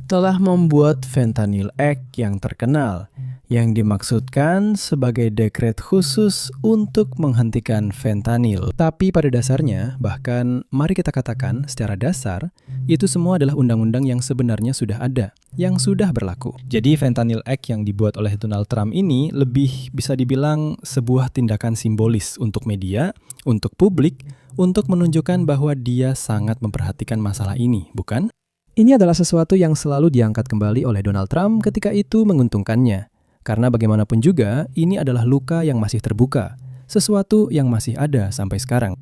Telah membuat Fentanyl Act yang terkenal, yang dimaksudkan sebagai dekret khusus untuk menghentikan fentanyl. Tapi pada dasarnya, bahkan mari kita katakan secara dasar, itu semua adalah undang-undang yang sebenarnya sudah ada, yang sudah berlaku. Jadi Fentanyl Act yang dibuat oleh Donald Trump ini lebih bisa dibilang sebuah tindakan simbolis untuk media, untuk publik, untuk menunjukkan bahwa dia sangat memperhatikan masalah ini, bukan? Ini adalah sesuatu yang selalu diangkat kembali oleh Donald Trump ketika itu menguntungkannya. Karena bagaimanapun juga, ini adalah luka yang masih terbuka, sesuatu yang masih ada sampai sekarang.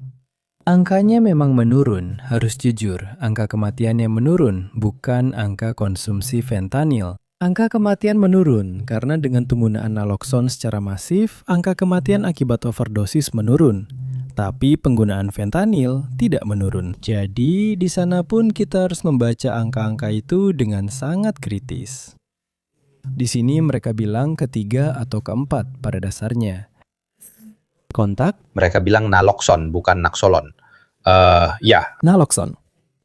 Angkanya memang menurun, harus jujur. Angka kematiannya menurun, bukan angka konsumsi fentanyl. Angka kematian menurun karena dengan penggunaan naloxone secara masif, angka kematian akibat overdosis menurun. Tapi penggunaan fentanyl tidak menurun. Jadi di sana pun kita harus membaca angka-angka itu dengan sangat kritis. Di sini mereka bilang ketiga atau keempat pada dasarnya. Kontak? Mereka bilang naloxone, bukan naxolon. Ya, Naloxone.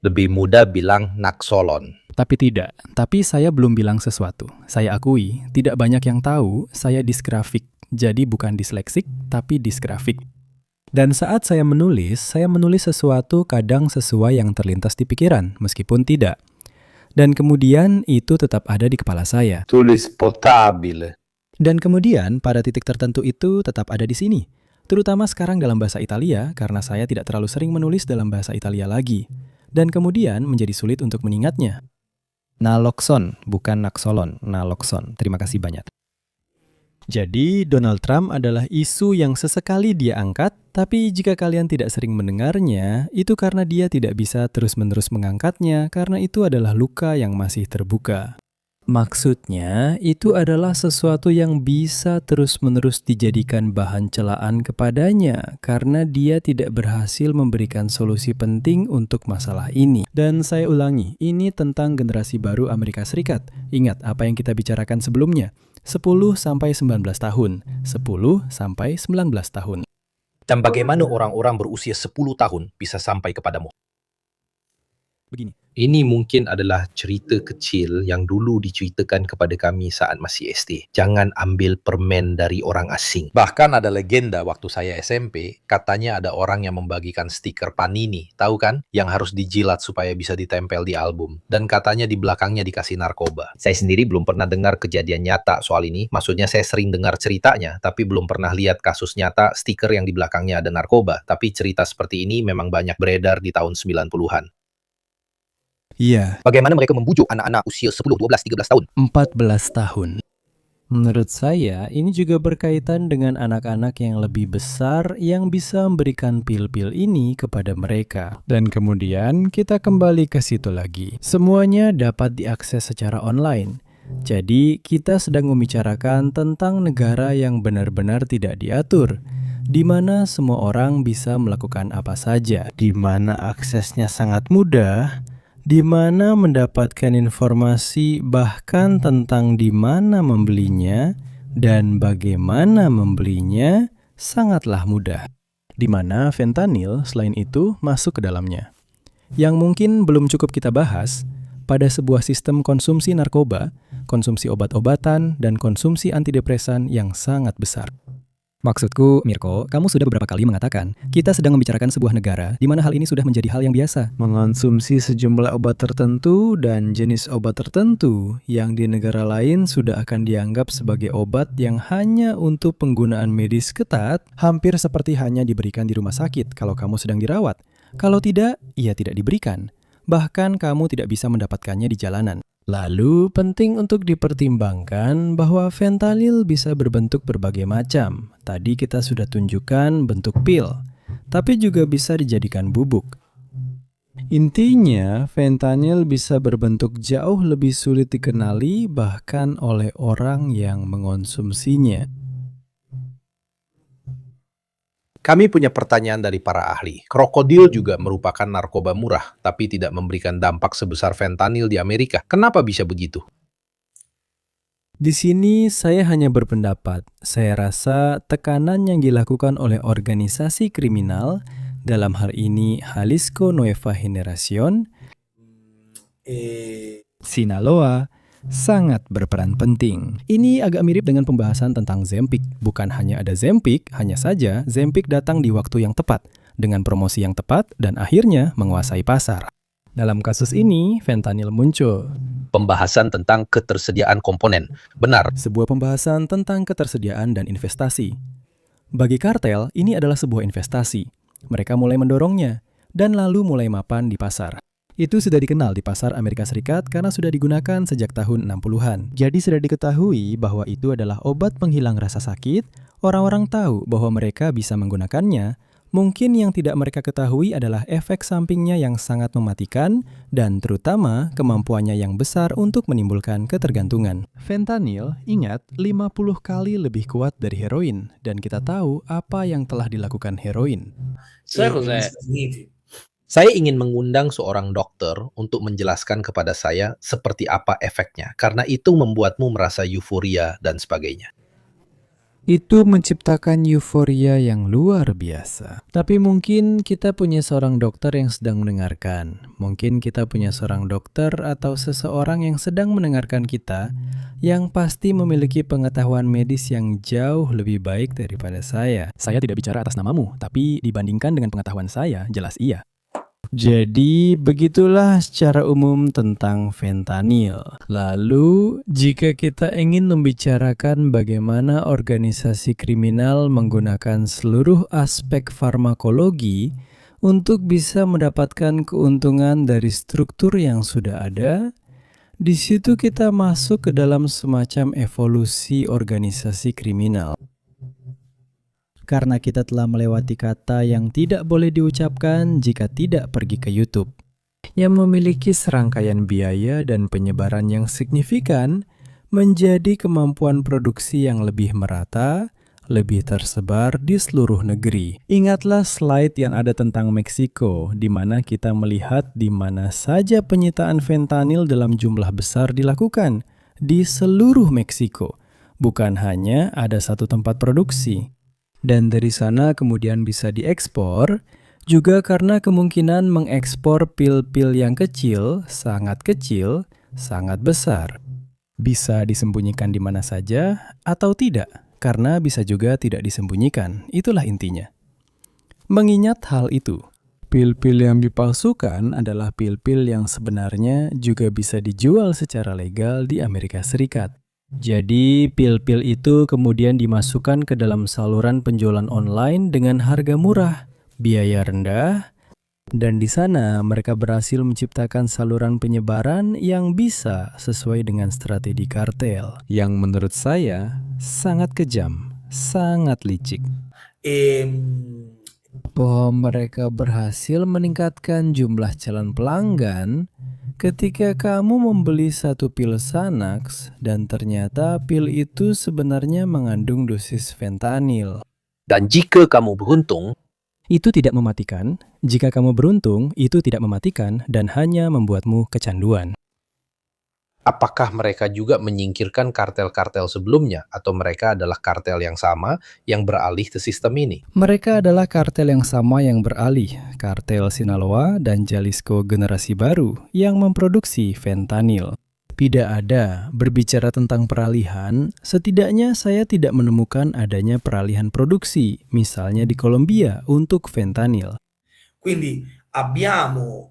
lebih mudah bilang naxolon. Tapi tidak. Tapi saya belum bilang sesuatu. Saya akui, tidak banyak yang tahu saya disgrafik. Jadi bukan disleksik, tapi disgrafik. Dan saat saya menulis sesuatu kadang sesuai yang terlintas di pikiran, meskipun tidak. Dan kemudian itu tetap ada di kepala saya. Tulis potable. Dan kemudian pada titik tertentu itu tetap ada di sini. Terutama sekarang dalam bahasa Italia, karena saya tidak terlalu sering menulis dalam bahasa Italia lagi. Dan kemudian menjadi sulit untuk mengingatnya. Naloxone, bukan Naxolon, Naloxone. Terima kasih banyak. Jadi, Donald Trump adalah isu yang sesekali dia angkat, tapi jika kalian tidak sering mendengarnya, itu karena dia tidak bisa terus-menerus mengangkatnya karena itu adalah luka yang masih terbuka. Maksudnya, itu adalah sesuatu yang bisa terus-menerus dijadikan bahan celaan kepadanya karena dia tidak berhasil memberikan solusi penting untuk masalah ini. Dan saya ulangi, ini tentang generasi baru Amerika Serikat. Ingat apa yang kita bicarakan sebelumnya. 10-19 tahun. 10-19 tahun. Dan bagaimana orang-orang berusia 10 tahun bisa sampai kepadamu? Begini. Ini mungkin adalah cerita kecil yang dulu diceritakan kepada kami saat masih SD. Jangan ambil permen dari orang asing. Bahkan ada legenda waktu saya SMP, katanya ada orang yang membagikan stiker Panini, tahu kan? Yang harus dijilat supaya bisa ditempel di album. Dan katanya di belakangnya dikasih narkoba. Saya sendiri belum pernah dengar kejadian nyata soal ini. Maksudnya saya sering dengar ceritanya, tapi belum pernah lihat kasus nyata stiker yang di belakangnya ada narkoba. Tapi cerita seperti ini memang banyak beredar di tahun 90-an. Iya. Bagaimana mereka membujuk anak-anak usia 10, 12, 13 tahun? 14 tahun. Menurut saya, ini juga berkaitan dengan anak-anak yang lebih besar yang bisa memberikan pil-pil ini kepada mereka. Dan kemudian kita kembali ke situ lagi. Semuanya dapat diakses secara online. Jadi, kita sedang membicarakan tentang negara yang benar-benar tidak diatur, di mana semua orang bisa melakukan apa saja, di mana aksesnya sangat mudah, di mana mendapatkan informasi bahkan tentang di mana membelinya dan bagaimana membelinya sangatlah mudah. Di mana fentanyl selain itu masuk ke dalamnya. Yang mungkin belum cukup kita bahas, pada sebuah sistem konsumsi narkoba, konsumsi obat-obatan, dan konsumsi antidepresan yang sangat besar. Maksudku, Mirko, kamu sudah beberapa kali mengatakan, kita sedang membicarakan sebuah negara di mana hal ini sudah menjadi hal yang biasa. Mengonsumsi sejumlah obat tertentu dan jenis obat tertentu yang di negara lain sudah akan dianggap sebagai obat yang hanya untuk penggunaan medis ketat, hampir seperti hanya diberikan di rumah sakit kalau kamu sedang dirawat. Kalau tidak, ia tidak diberikan. Bahkan kamu tidak bisa mendapatkannya di jalanan. Lalu, penting untuk dipertimbangkan bahwa fentanyl bisa berbentuk berbagai macam. Tadi kita sudah tunjukkan bentuk pil, tapi juga bisa dijadikan bubuk. Intinya, fentanyl bisa berbentuk jauh lebih sulit dikenali bahkan oleh orang yang mengonsumsinya. Kami punya pertanyaan dari para ahli. Krokodil juga merupakan narkoba murah, tapi tidak memberikan dampak sebesar fentanyl di Amerika. Kenapa bisa begitu? Di sini saya hanya berpendapat, saya rasa tekanan yang dilakukan oleh organisasi kriminal, dalam hal ini Jalisco Nueva Generación, Sinaloa, sangat berperan penting. Ini agak mirip dengan pembahasan tentang Zempic. Bukan hanya ada Zempic, hanya saja Zempic datang di waktu yang tepat, dengan promosi yang tepat, dan akhirnya menguasai pasar. Dalam kasus ini, fentanyl muncul. Pembahasan tentang ketersediaan komponen. Benar. Sebuah pembahasan tentang ketersediaan dan investasi. Bagi kartel, ini adalah sebuah investasi. Mereka mulai mendorongnya, dan lalu mulai mapan di pasar. Itu sudah dikenal di pasar Amerika Serikat karena sudah digunakan sejak tahun 60-an. Jadi sudah diketahui bahwa itu adalah obat penghilang rasa sakit, orang-orang tahu bahwa mereka bisa menggunakannya. Mungkin yang tidak mereka ketahui adalah efek sampingnya yang sangat mematikan dan terutama kemampuannya yang besar untuk menimbulkan ketergantungan. Fentanyl, ingat, 50 kali lebih kuat dari heroin dan kita tahu apa yang telah dilakukan heroin. Saya ingin mengundang seorang dokter untuk menjelaskan kepada saya seperti apa efeknya, karena itu membuatmu merasa euforia dan sebagainya. Itu menciptakan euforia yang luar biasa. Tapi mungkin kita punya seorang dokter yang sedang mendengarkan. Mungkin kita punya seorang dokter atau seseorang yang sedang mendengarkan kita, yang pasti memiliki pengetahuan medis yang jauh lebih baik daripada saya. Saya tidak bicara atas namamu, tapi dibandingkan dengan pengetahuan saya, jelas iya. Jadi, begitulah secara umum tentang fentanyl. Lalu, jika kita ingin membicarakan bagaimana organisasi kriminal menggunakan seluruh aspek farmakologi untuk bisa mendapatkan keuntungan dari struktur yang sudah ada, Di situ kita masuk ke dalam semacam evolusi organisasi kriminal. Karena kita telah melewati kata yang tidak boleh diucapkan jika tidak pergi ke YouTube, yang memiliki serangkaian biaya dan penyebaran yang signifikan, menjadi kemampuan produksi yang lebih merata, lebih tersebar di seluruh negeri. Ingatlah slide yang ada tentang Meksiko, di mana kita melihat di mana saja penyitaan fentanyl dalam jumlah besar dilakukan, di seluruh Meksiko. Bukan hanya ada satu tempat produksi. Dan dari sana kemudian bisa diekspor, juga karena kemungkinan mengekspor pil-pil yang kecil, sangat besar. Bisa disembunyikan di mana saja atau tidak, karena bisa juga tidak disembunyikan. Itulah intinya. Mengingat hal itu, pil-pil yang dipalsukan adalah pil-pil yang sebenarnya juga bisa dijual secara legal di Amerika Serikat. Jadi, pil-pil itu kemudian dimasukkan ke dalam saluran penjualan online dengan harga murah, biaya rendah, dan di sana mereka berhasil menciptakan saluran penyebaran yang bisa sesuai dengan strategi kartel, yang menurut saya sangat kejam, sangat licik. Bahwa mereka berhasil meningkatkan jumlah calon pelanggan ketika kamu membeli satu pil Xanax dan ternyata pil itu sebenarnya mengandung dosis fentanyl. Dan jika kamu beruntung, Itu tidak mematikan. Jika kamu beruntung, itu tidak mematikan dan hanya membuatmu kecanduan. apakah mereka juga menyingkirkan kartel-kartel sebelumnya atau mereka adalah kartel yang sama yang beralih ke sistem ini? Mereka adalah kartel yang sama yang beralih, kartel Sinaloa dan Jalisco generasi baru yang memproduksi fentanyl. Tidak ada, berbicara tentang peralihan, setidaknya saya tidak menemukan adanya peralihan produksi, misalnya di Kolombia untuk fentanyl. Quindi abbiamo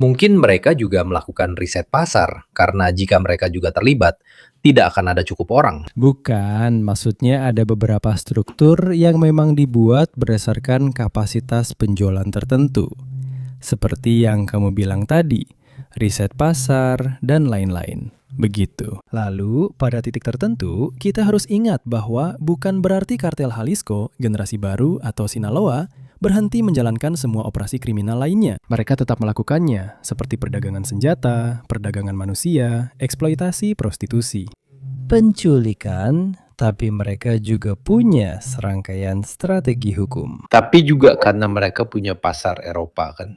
Mungkin mereka juga melakukan riset pasar, karena jika mereka juga terlibat, tidak akan ada cukup orang. Bukan, maksudnya ada beberapa struktur yang memang dibuat berdasarkan kapasitas penjualan tertentu. Seperti yang kamu bilang tadi, riset pasar, dan lain-lain. Begitu. Lalu, pada titik tertentu, kita harus ingat bahwa bukan berarti kartel Jalisco, generasi baru, atau Sinaloa berhenti menjalankan semua operasi kriminal lainnya. Mereka tetap melakukannya, seperti perdagangan senjata, perdagangan manusia, eksploitasi prostitusi, penculikan, tapi mereka juga punya serangkaian strategi hukum. Tapi juga karena mereka punya pasar Eropa, kan?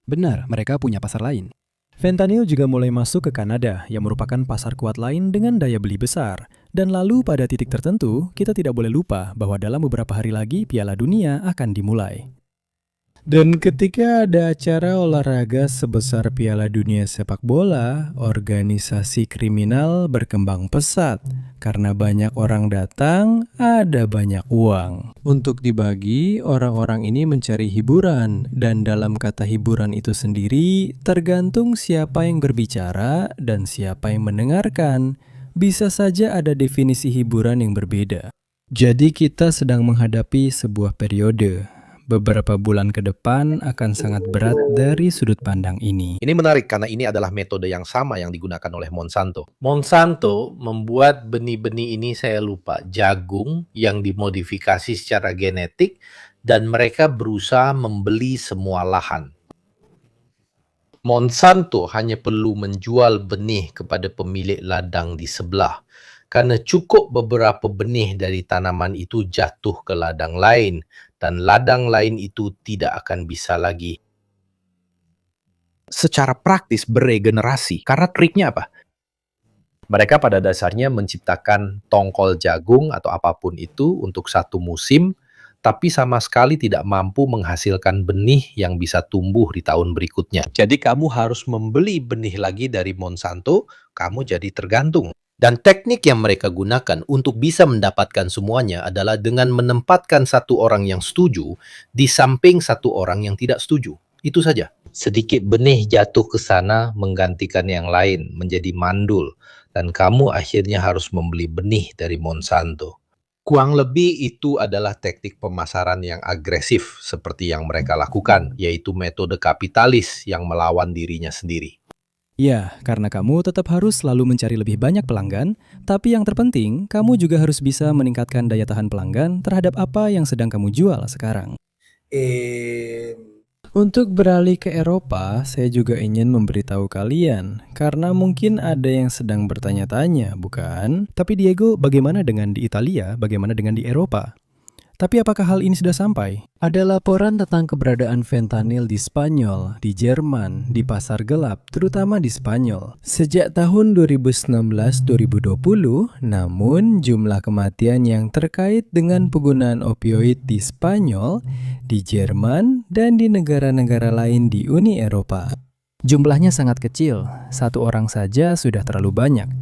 Benar, mereka punya pasar lain. Fentanyl juga mulai masuk ke Kanada, yang merupakan pasar kuat lain dengan daya beli besar. Dan lalu pada titik tertentu, kita tidak boleh lupa bahwa dalam beberapa hari lagi Piala Dunia akan dimulai. Dan ketika ada acara olahraga sebesar Piala Dunia sepak bola, organisasi kriminal berkembang pesat. Karena banyak orang datang, ada banyak uang. Untuk dibagi, orang-orang ini mencari hiburan. Dan dalam kata hiburan itu sendiri, tergantung siapa yang berbicara dan siapa yang mendengarkan. Bisa saja ada definisi hiburan yang berbeda. Jadi kita sedang menghadapi sebuah periode. Beberapa bulan ke depan akan sangat berat dari sudut pandang ini. Ini menarik karena ini adalah metode yang sama yang digunakan oleh Monsanto. Monsanto membuat benih-benih ini, saya lupa, jagung yang dimodifikasi secara genetik, dan mereka berusaha membeli semua lahan. Monsanto hanya perlu menjual benih kepada pemilik ladang di sebelah, karena cukup beberapa benih dari tanaman itu jatuh ke ladang lain, dan ladang lain itu tidak akan bisa lagi secara praktis beregenerasi. Karena triknya apa? Mereka pada dasarnya menciptakan tongkol jagung atau apapun itu untuk satu musim, tapi sama sekali tidak mampu menghasilkan benih yang bisa tumbuh di tahun berikutnya. Jadi kamu harus membeli benih lagi dari Monsanto, kamu jadi tergantung. Dan teknik yang mereka gunakan untuk bisa mendapatkan semuanya adalah dengan menempatkan satu orang yang setuju di samping satu orang yang tidak setuju. Itu saja. Sedikit benih jatuh ke sana menggantikan yang lain, menjadi mandul. Dan kamu akhirnya harus membeli benih dari Monsanto. Kurang lebih itu adalah teknik pemasaran yang agresif seperti yang mereka lakukan, yaitu metode kapitalis yang melawan dirinya sendiri. Ya, karena kamu tetap harus selalu mencari lebih banyak pelanggan, tapi yang terpenting, kamu juga harus bisa meningkatkan daya tahan pelanggan terhadap apa yang sedang kamu jual sekarang. Eh, Untuk beralih ke Eropa, saya juga ingin memberitahu kalian, karena mungkin ada yang sedang bertanya-tanya, bukan? Tapi Diego, bagaimana dengan di Italia? Bagaimana dengan di Eropa? Tapi apakah hal ini sudah sampai? Ada laporan tentang keberadaan fentanyl di Spanyol, di Jerman, di pasar gelap, terutama di Spanyol. Sejak tahun 2019-2020, namun jumlah kematian yang terkait dengan penggunaan opioid di Spanyol, di Jerman, dan di negara-negara lain di Uni Eropa. Jumlahnya sangat kecil, satu orang saja sudah terlalu banyak.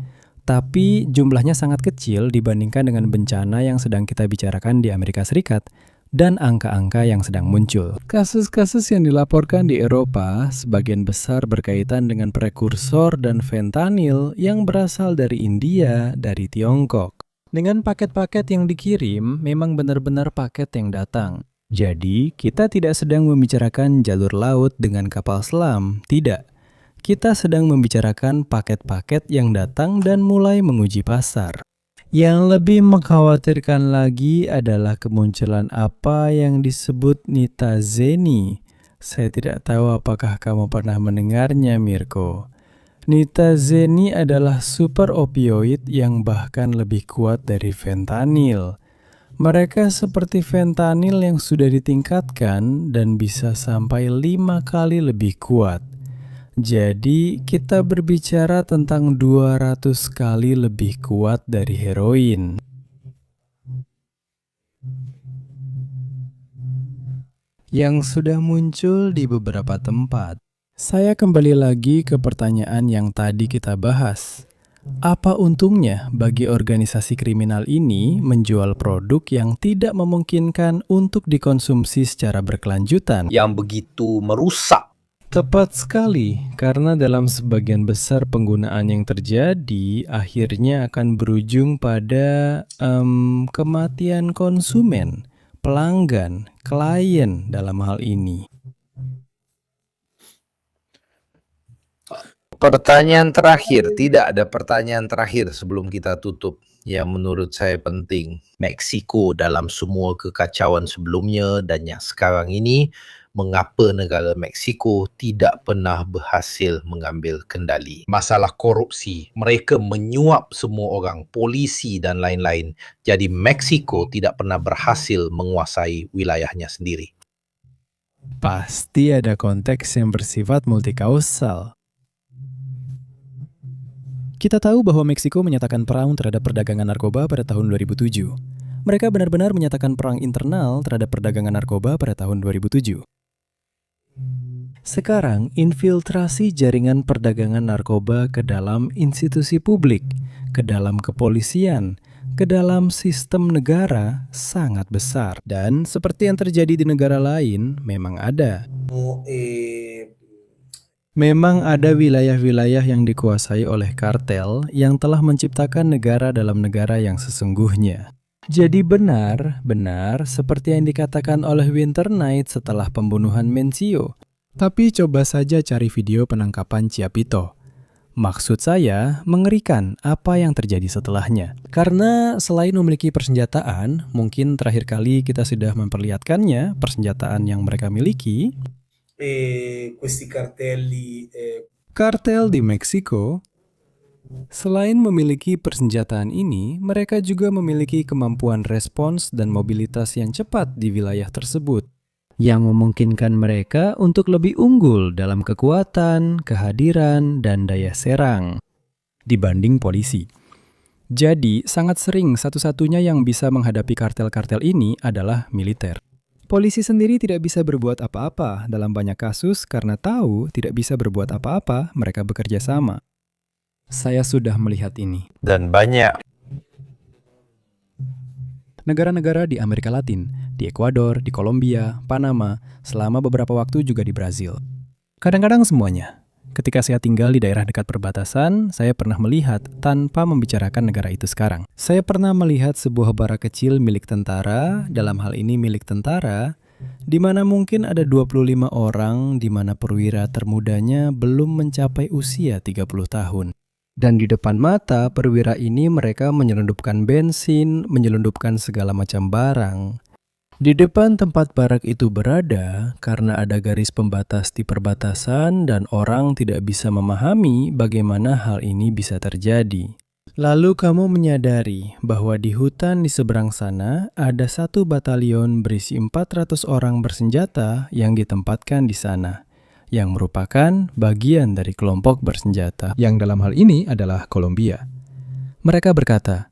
Tapi jumlahnya sangat kecil dibandingkan dengan bencana yang sedang kita bicarakan di Amerika Serikat dan angka-angka yang sedang muncul. Kasus-kasus yang dilaporkan di Eropa sebagian besar berkaitan dengan prekursor dan fentanyl yang berasal dari India, dari Tiongkok. Dengan paket-paket yang dikirim, memang benar-benar paket yang datang. Jadi, kita tidak sedang membicarakan jalur laut dengan kapal selam, tidak. Kita sedang membicarakan paket-paket yang datang dan mulai menguji pasar. Yang lebih mengkhawatirkan lagi adalah kemunculan apa yang disebut nitazeni. Saya tidak tahu apakah kamu pernah mendengarnya, Mirko. Nitazeni adalah super opioid yang bahkan lebih kuat dari fentanyl. Mereka seperti fentanyl yang sudah ditingkatkan dan bisa sampai 5 kali lebih kuat. Jadi, kita berbicara tentang 200 kali lebih kuat dari heroin. Yang sudah muncul di beberapa tempat. Saya kembali lagi ke pertanyaan yang tadi kita bahas. Apa untungnya bagi organisasi kriminal ini menjual produk yang tidak memungkinkan untuk dikonsumsi secara berkelanjutan? Yang begitu merusak. Tepat sekali, karena dalam sebagian besar penggunaan yang terjadi akhirnya akan berujung pada kematian konsumen, pelanggan, klien dalam hal ini. Pertanyaan terakhir, tidak ada pertanyaan terakhir sebelum kita tutup yang menurut saya penting. Meksiko dalam semua kekacauan sebelumnya dan yang sekarang ini, mengapa negara Meksiko tidak pernah berhasil mengambil kendali? Masalah korupsi, mereka menyuap semua orang, polisi dan lain-lain. Jadi Meksiko tidak pernah berhasil menguasai wilayahnya sendiri. Pasti ada konteks yang bersifat multikausal. Kita tahu bahwa Meksiko menyatakan perang terhadap perdagangan narkoba pada tahun 2007. Mereka benar-benar menyatakan perang internal terhadap perdagangan narkoba pada tahun 2007. Sekarang, infiltrasi jaringan perdagangan narkoba ke dalam institusi publik, ke dalam kepolisian, ke dalam sistem negara sangat besar. Dan seperti yang terjadi di negara lain, memang ada. Memang ada wilayah-wilayah yang dikuasai oleh kartel yang telah menciptakan negara dalam negara yang sesungguhnya. Jadi benar seperti yang dikatakan oleh Winter Knight setelah pembunuhan Mencio. Tapi coba saja cari video penangkapan Chiapito. Maksud saya, mengerikan apa yang terjadi setelahnya. Karena selain memiliki persenjataan, mungkin terakhir kali kita sudah memperlihatkannya, persenjataan yang mereka miliki. Questi cartelli Kartel di Meksiko, selain memiliki persenjataan ini, mereka juga memiliki kemampuan respons dan mobilitas yang cepat di wilayah tersebut, yang memungkinkan mereka untuk lebih unggul dalam kekuatan, kehadiran, dan daya serang dibanding polisi. Jadi, sangat sering satu-satunya yang bisa menghadapi kartel-kartel ini adalah militer. Polisi sendiri tidak bisa berbuat apa-apa dalam banyak kasus karena tahu tidak bisa berbuat apa-apa, mereka bekerja sama. Saya sudah melihat ini. Dan banyak Negara-negara di Amerika Latin, di Ekuador, di Kolombia, Panama, selama beberapa waktu juga di Brazil. Kadang-kadang semuanya. Ketika saya tinggal di daerah dekat perbatasan, saya pernah melihat tanpa membicarakan negara itu sekarang. Saya pernah melihat sebuah barak kecil milik tentara, dalam hal ini milik tentara, di mana mungkin ada 25 orang di mana perwira termudanya belum mencapai usia 30 tahun. Dan di depan mata perwira ini mereka menyelundupkan bensin, menyelundupkan segala macam barang. Di depan tempat barak itu berada, karena ada garis pembatas di perbatasan dan orang tidak bisa memahami bagaimana hal ini bisa terjadi. Lalu kamu menyadari bahwa di hutan di seberang sana ada satu batalion berisi 400 orang bersenjata yang ditempatkan di sana, yang merupakan bagian dari kelompok bersenjata, yang dalam hal ini adalah Kolombia. Mereka berkata,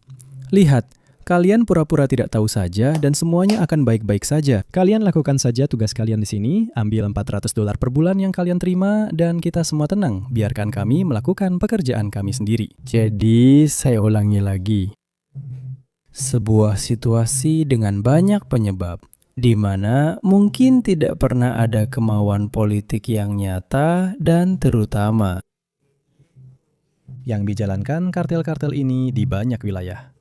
"Lihat, kalian pura-pura tidak tahu saja dan semuanya akan baik-baik saja. Kalian lakukan saja tugas kalian di sini, ambil $400 per bulan yang kalian terima dan kita semua tenang. Biarkan kami melakukan pekerjaan kami sendiri." Jadi, saya ulangi lagi. Sebuah situasi dengan banyak penyebab, di mana mungkin tidak pernah ada kemauan politik yang nyata dan terutama yang dijalankan kartel-kartel ini di banyak wilayah.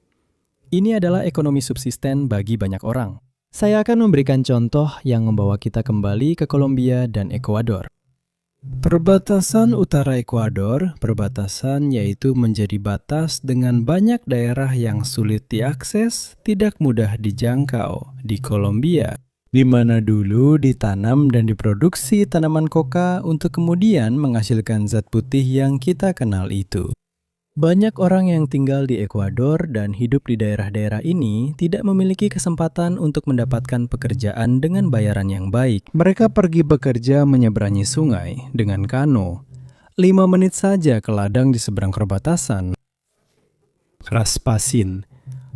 Ini adalah ekonomi subsisten bagi banyak orang. Saya akan memberikan contoh yang membawa kita kembali ke Kolombia dan Ekuador. Perbatasan utara Ekuador, perbatasan yaitu menjadi batas dengan banyak daerah yang sulit diakses, tidak mudah dijangkau di Kolombia, di mana dulu ditanam dan diproduksi tanaman koka untuk kemudian menghasilkan zat putih yang kita kenal itu. Banyak orang yang tinggal di Ekuador dan hidup di daerah-daerah ini tidak memiliki kesempatan untuk mendapatkan pekerjaan dengan bayaran yang baik. Mereka pergi bekerja menyeberangi sungai dengan kano. 5 menit saja ke ladang di seberang perbatasan. Raspasin,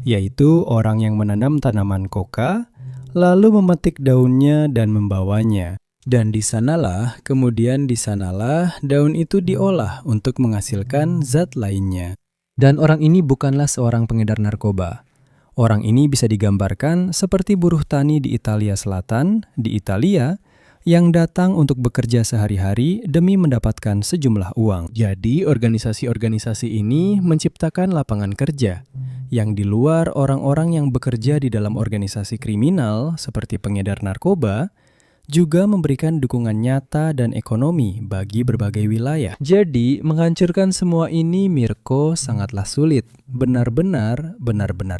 yaitu orang yang menanam tanaman koka, lalu memetik daunnya dan membawanya. Dan di sanalah daun itu diolah untuk menghasilkan zat lainnya. Dan orang ini bukanlah seorang pengedar narkoba. Orang ini bisa digambarkan seperti buruh tani di Italia Selatan, di Italia, yang datang untuk bekerja sehari-hari demi mendapatkan sejumlah uang. Jadi organisasi-organisasi ini menciptakan lapangan kerja, yang di luar orang-orang yang bekerja di dalam organisasi kriminal seperti pengedar narkoba, juga memberikan dukungan nyata dan ekonomi bagi berbagai wilayah. Jadi, menghancurkan semua ini, Mirko, sangatlah sulit. Benar-benar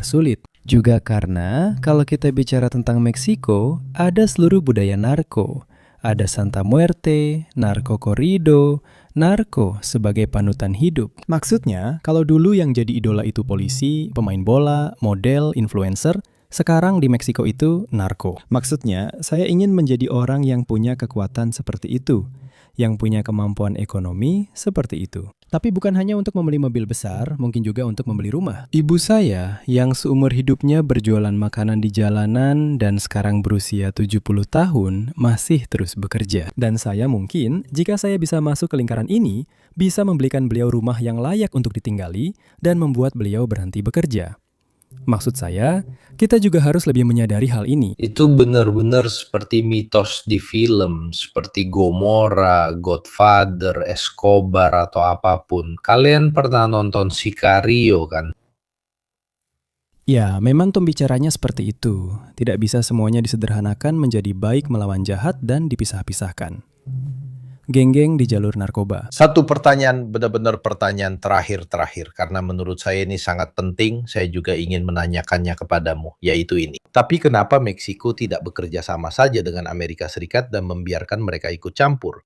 sulit. Juga karena, kalau kita bicara tentang Meksiko, ada seluruh budaya narko. Ada Santa Muerte, narko corrido, narko sebagai panutan hidup. Maksudnya, kalau dulu yang jadi idola itu polisi, pemain bola, model, influencer, sekarang di Meksiko itu narko. Maksudnya, saya ingin menjadi orang yang punya kekuatan seperti itu, yang punya kemampuan ekonomi seperti itu. Tapi bukan hanya untuk membeli mobil besar, mungkin juga untuk membeli rumah. Ibu saya yang seumur hidupnya berjualan makanan di jalanan dan sekarang berusia 70 tahun masih terus bekerja. Dan saya mungkin, jika saya bisa masuk ke lingkaran ini, bisa membelikan beliau rumah yang layak untuk ditinggali dan membuat beliau berhenti bekerja. Maksud saya, kita juga harus lebih menyadari hal ini. Itu benar-benar seperti mitos di film, seperti Gomorrah, Godfather, Escobar, atau apapun. Kalian pernah nonton Sicario kan? Ya, memang pembicaranya seperti itu. Tidak bisa semuanya disederhanakan menjadi baik melawan jahat dan dipisah-pisahkan. Geng-geng di jalur narkoba. Satu pertanyaan, benar-benar pertanyaan terakhir, karena menurut saya ini sangat penting, saya juga ingin menanyakannya kepadamu, yaitu ini. Tapi kenapa Meksiko tidak bekerja sama saja dengan Amerika Serikat dan membiarkan mereka ikut campur?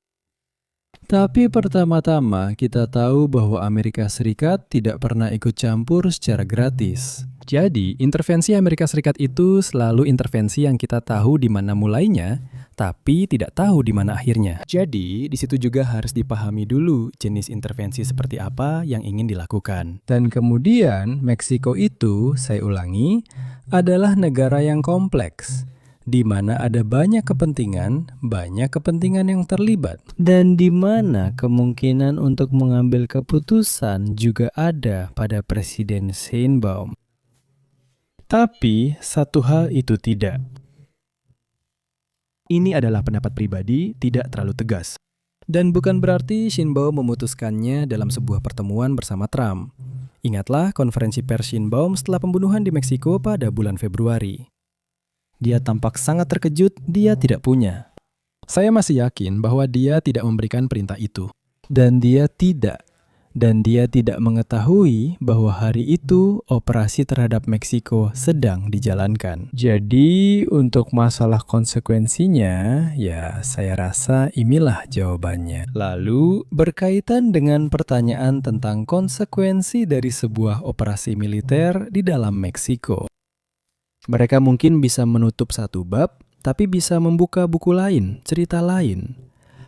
Tapi pertama-tama kita tahu bahwa Amerika Serikat tidak pernah ikut campur secara gratis. Jadi, intervensi Amerika Serikat itu selalu intervensi yang kita tahu di mana mulainya, tapi tidak tahu di mana akhirnya. Jadi, di situ juga harus dipahami dulu jenis intervensi seperti apa yang ingin dilakukan. Dan kemudian, Meksiko itu, saya ulangi, adalah negara yang kompleks, di mana ada banyak kepentingan yang terlibat. Dan di mana kemungkinan untuk mengambil keputusan juga ada pada Presiden Sheinbaum. Tapi, satu hal itu tidak. Ini adalah pendapat pribadi, tidak terlalu tegas. Dan bukan berarti Sheinbaum memutuskannya dalam sebuah pertemuan bersama Trump. Ingatlah konferensi pers Sheinbaum setelah pembunuhan di Meksiko pada bulan Februari. Dia tampak sangat terkejut, dia tidak punya. Saya masih yakin bahwa dia tidak memberikan perintah itu. Dan dia tidak mengetahui bahwa hari itu operasi terhadap Meksiko sedang dijalankan. Jadi untuk masalah konsekuensinya, ya saya rasa inilah jawabannya. Lalu berkaitan dengan pertanyaan tentang konsekuensi dari sebuah operasi militer di dalam Meksiko. Mereka mungkin bisa menutup satu bab, tapi bisa membuka buku lain, cerita lain.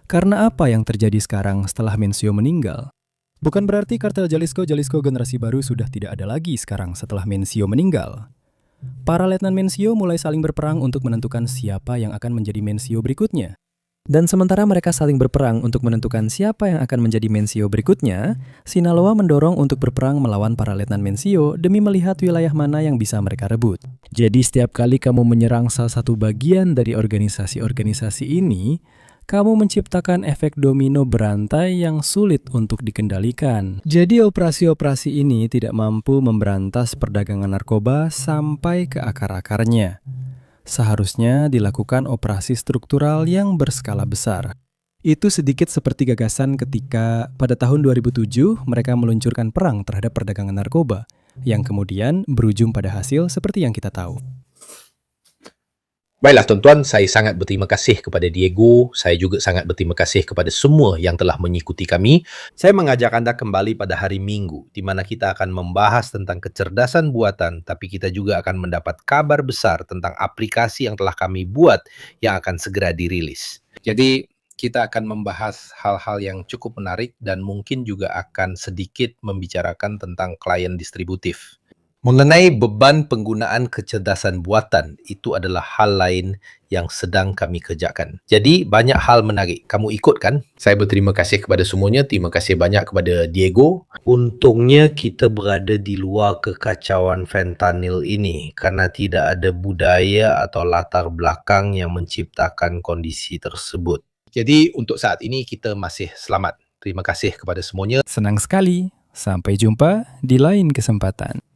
Karena apa yang terjadi sekarang setelah Mencio meninggal? Bukan berarti kartel Jalisco generasi baru sudah tidak ada lagi sekarang setelah Mencio meninggal. Para Letnan Mencio mulai saling berperang untuk menentukan siapa yang akan menjadi Mencio berikutnya. Dan sementara mereka saling berperang untuk menentukan siapa yang akan menjadi Mencio berikutnya, Sinaloa mendorong untuk berperang melawan para Letnan Mencio demi melihat wilayah mana yang bisa mereka rebut. Jadi setiap kali kamu menyerang salah satu bagian dari organisasi-organisasi ini, kamu menciptakan efek domino berantai yang sulit untuk dikendalikan. Jadi operasi-operasi ini tidak mampu memberantas perdagangan narkoba sampai ke akar-akarnya. Seharusnya dilakukan operasi struktural yang berskala besar. Itu sedikit seperti gagasan ketika pada tahun 2007 mereka meluncurkan perang terhadap perdagangan narkoba, yang kemudian berujung pada hasil seperti yang kita tahu. Baiklah tuan-tuan, saya sangat berterima kasih kepada Diego. Saya juga sangat berterima kasih kepada semua yang telah mengikuti kami. Saya mengajak anda kembali pada hari Minggu, di mana kita akan membahas tentang kecerdasan buatan, tapi kita juga akan mendapat kabar besar tentang aplikasi yang telah kami buat yang akan segera dirilis. Jadi, kita akan membahas hal-hal yang cukup menarik dan mungkin juga akan sedikit membicarakan tentang klien distributif. Mengenai beban penggunaan kecerdasan buatan, itu adalah hal lain yang sedang kami kerjakan. Jadi, banyak hal menarik. Kamu ikut kan? Saya berterima kasih kepada semuanya. Terima kasih banyak kepada Diego. Untungnya kita berada di luar kekacauan fentanyl ini karena tidak ada budaya atau latar belakang yang menciptakan kondisi tersebut. Jadi, untuk saat ini kita masih selamat. Terima kasih kepada semuanya. Senang sekali. Sampai jumpa di lain kesempatan.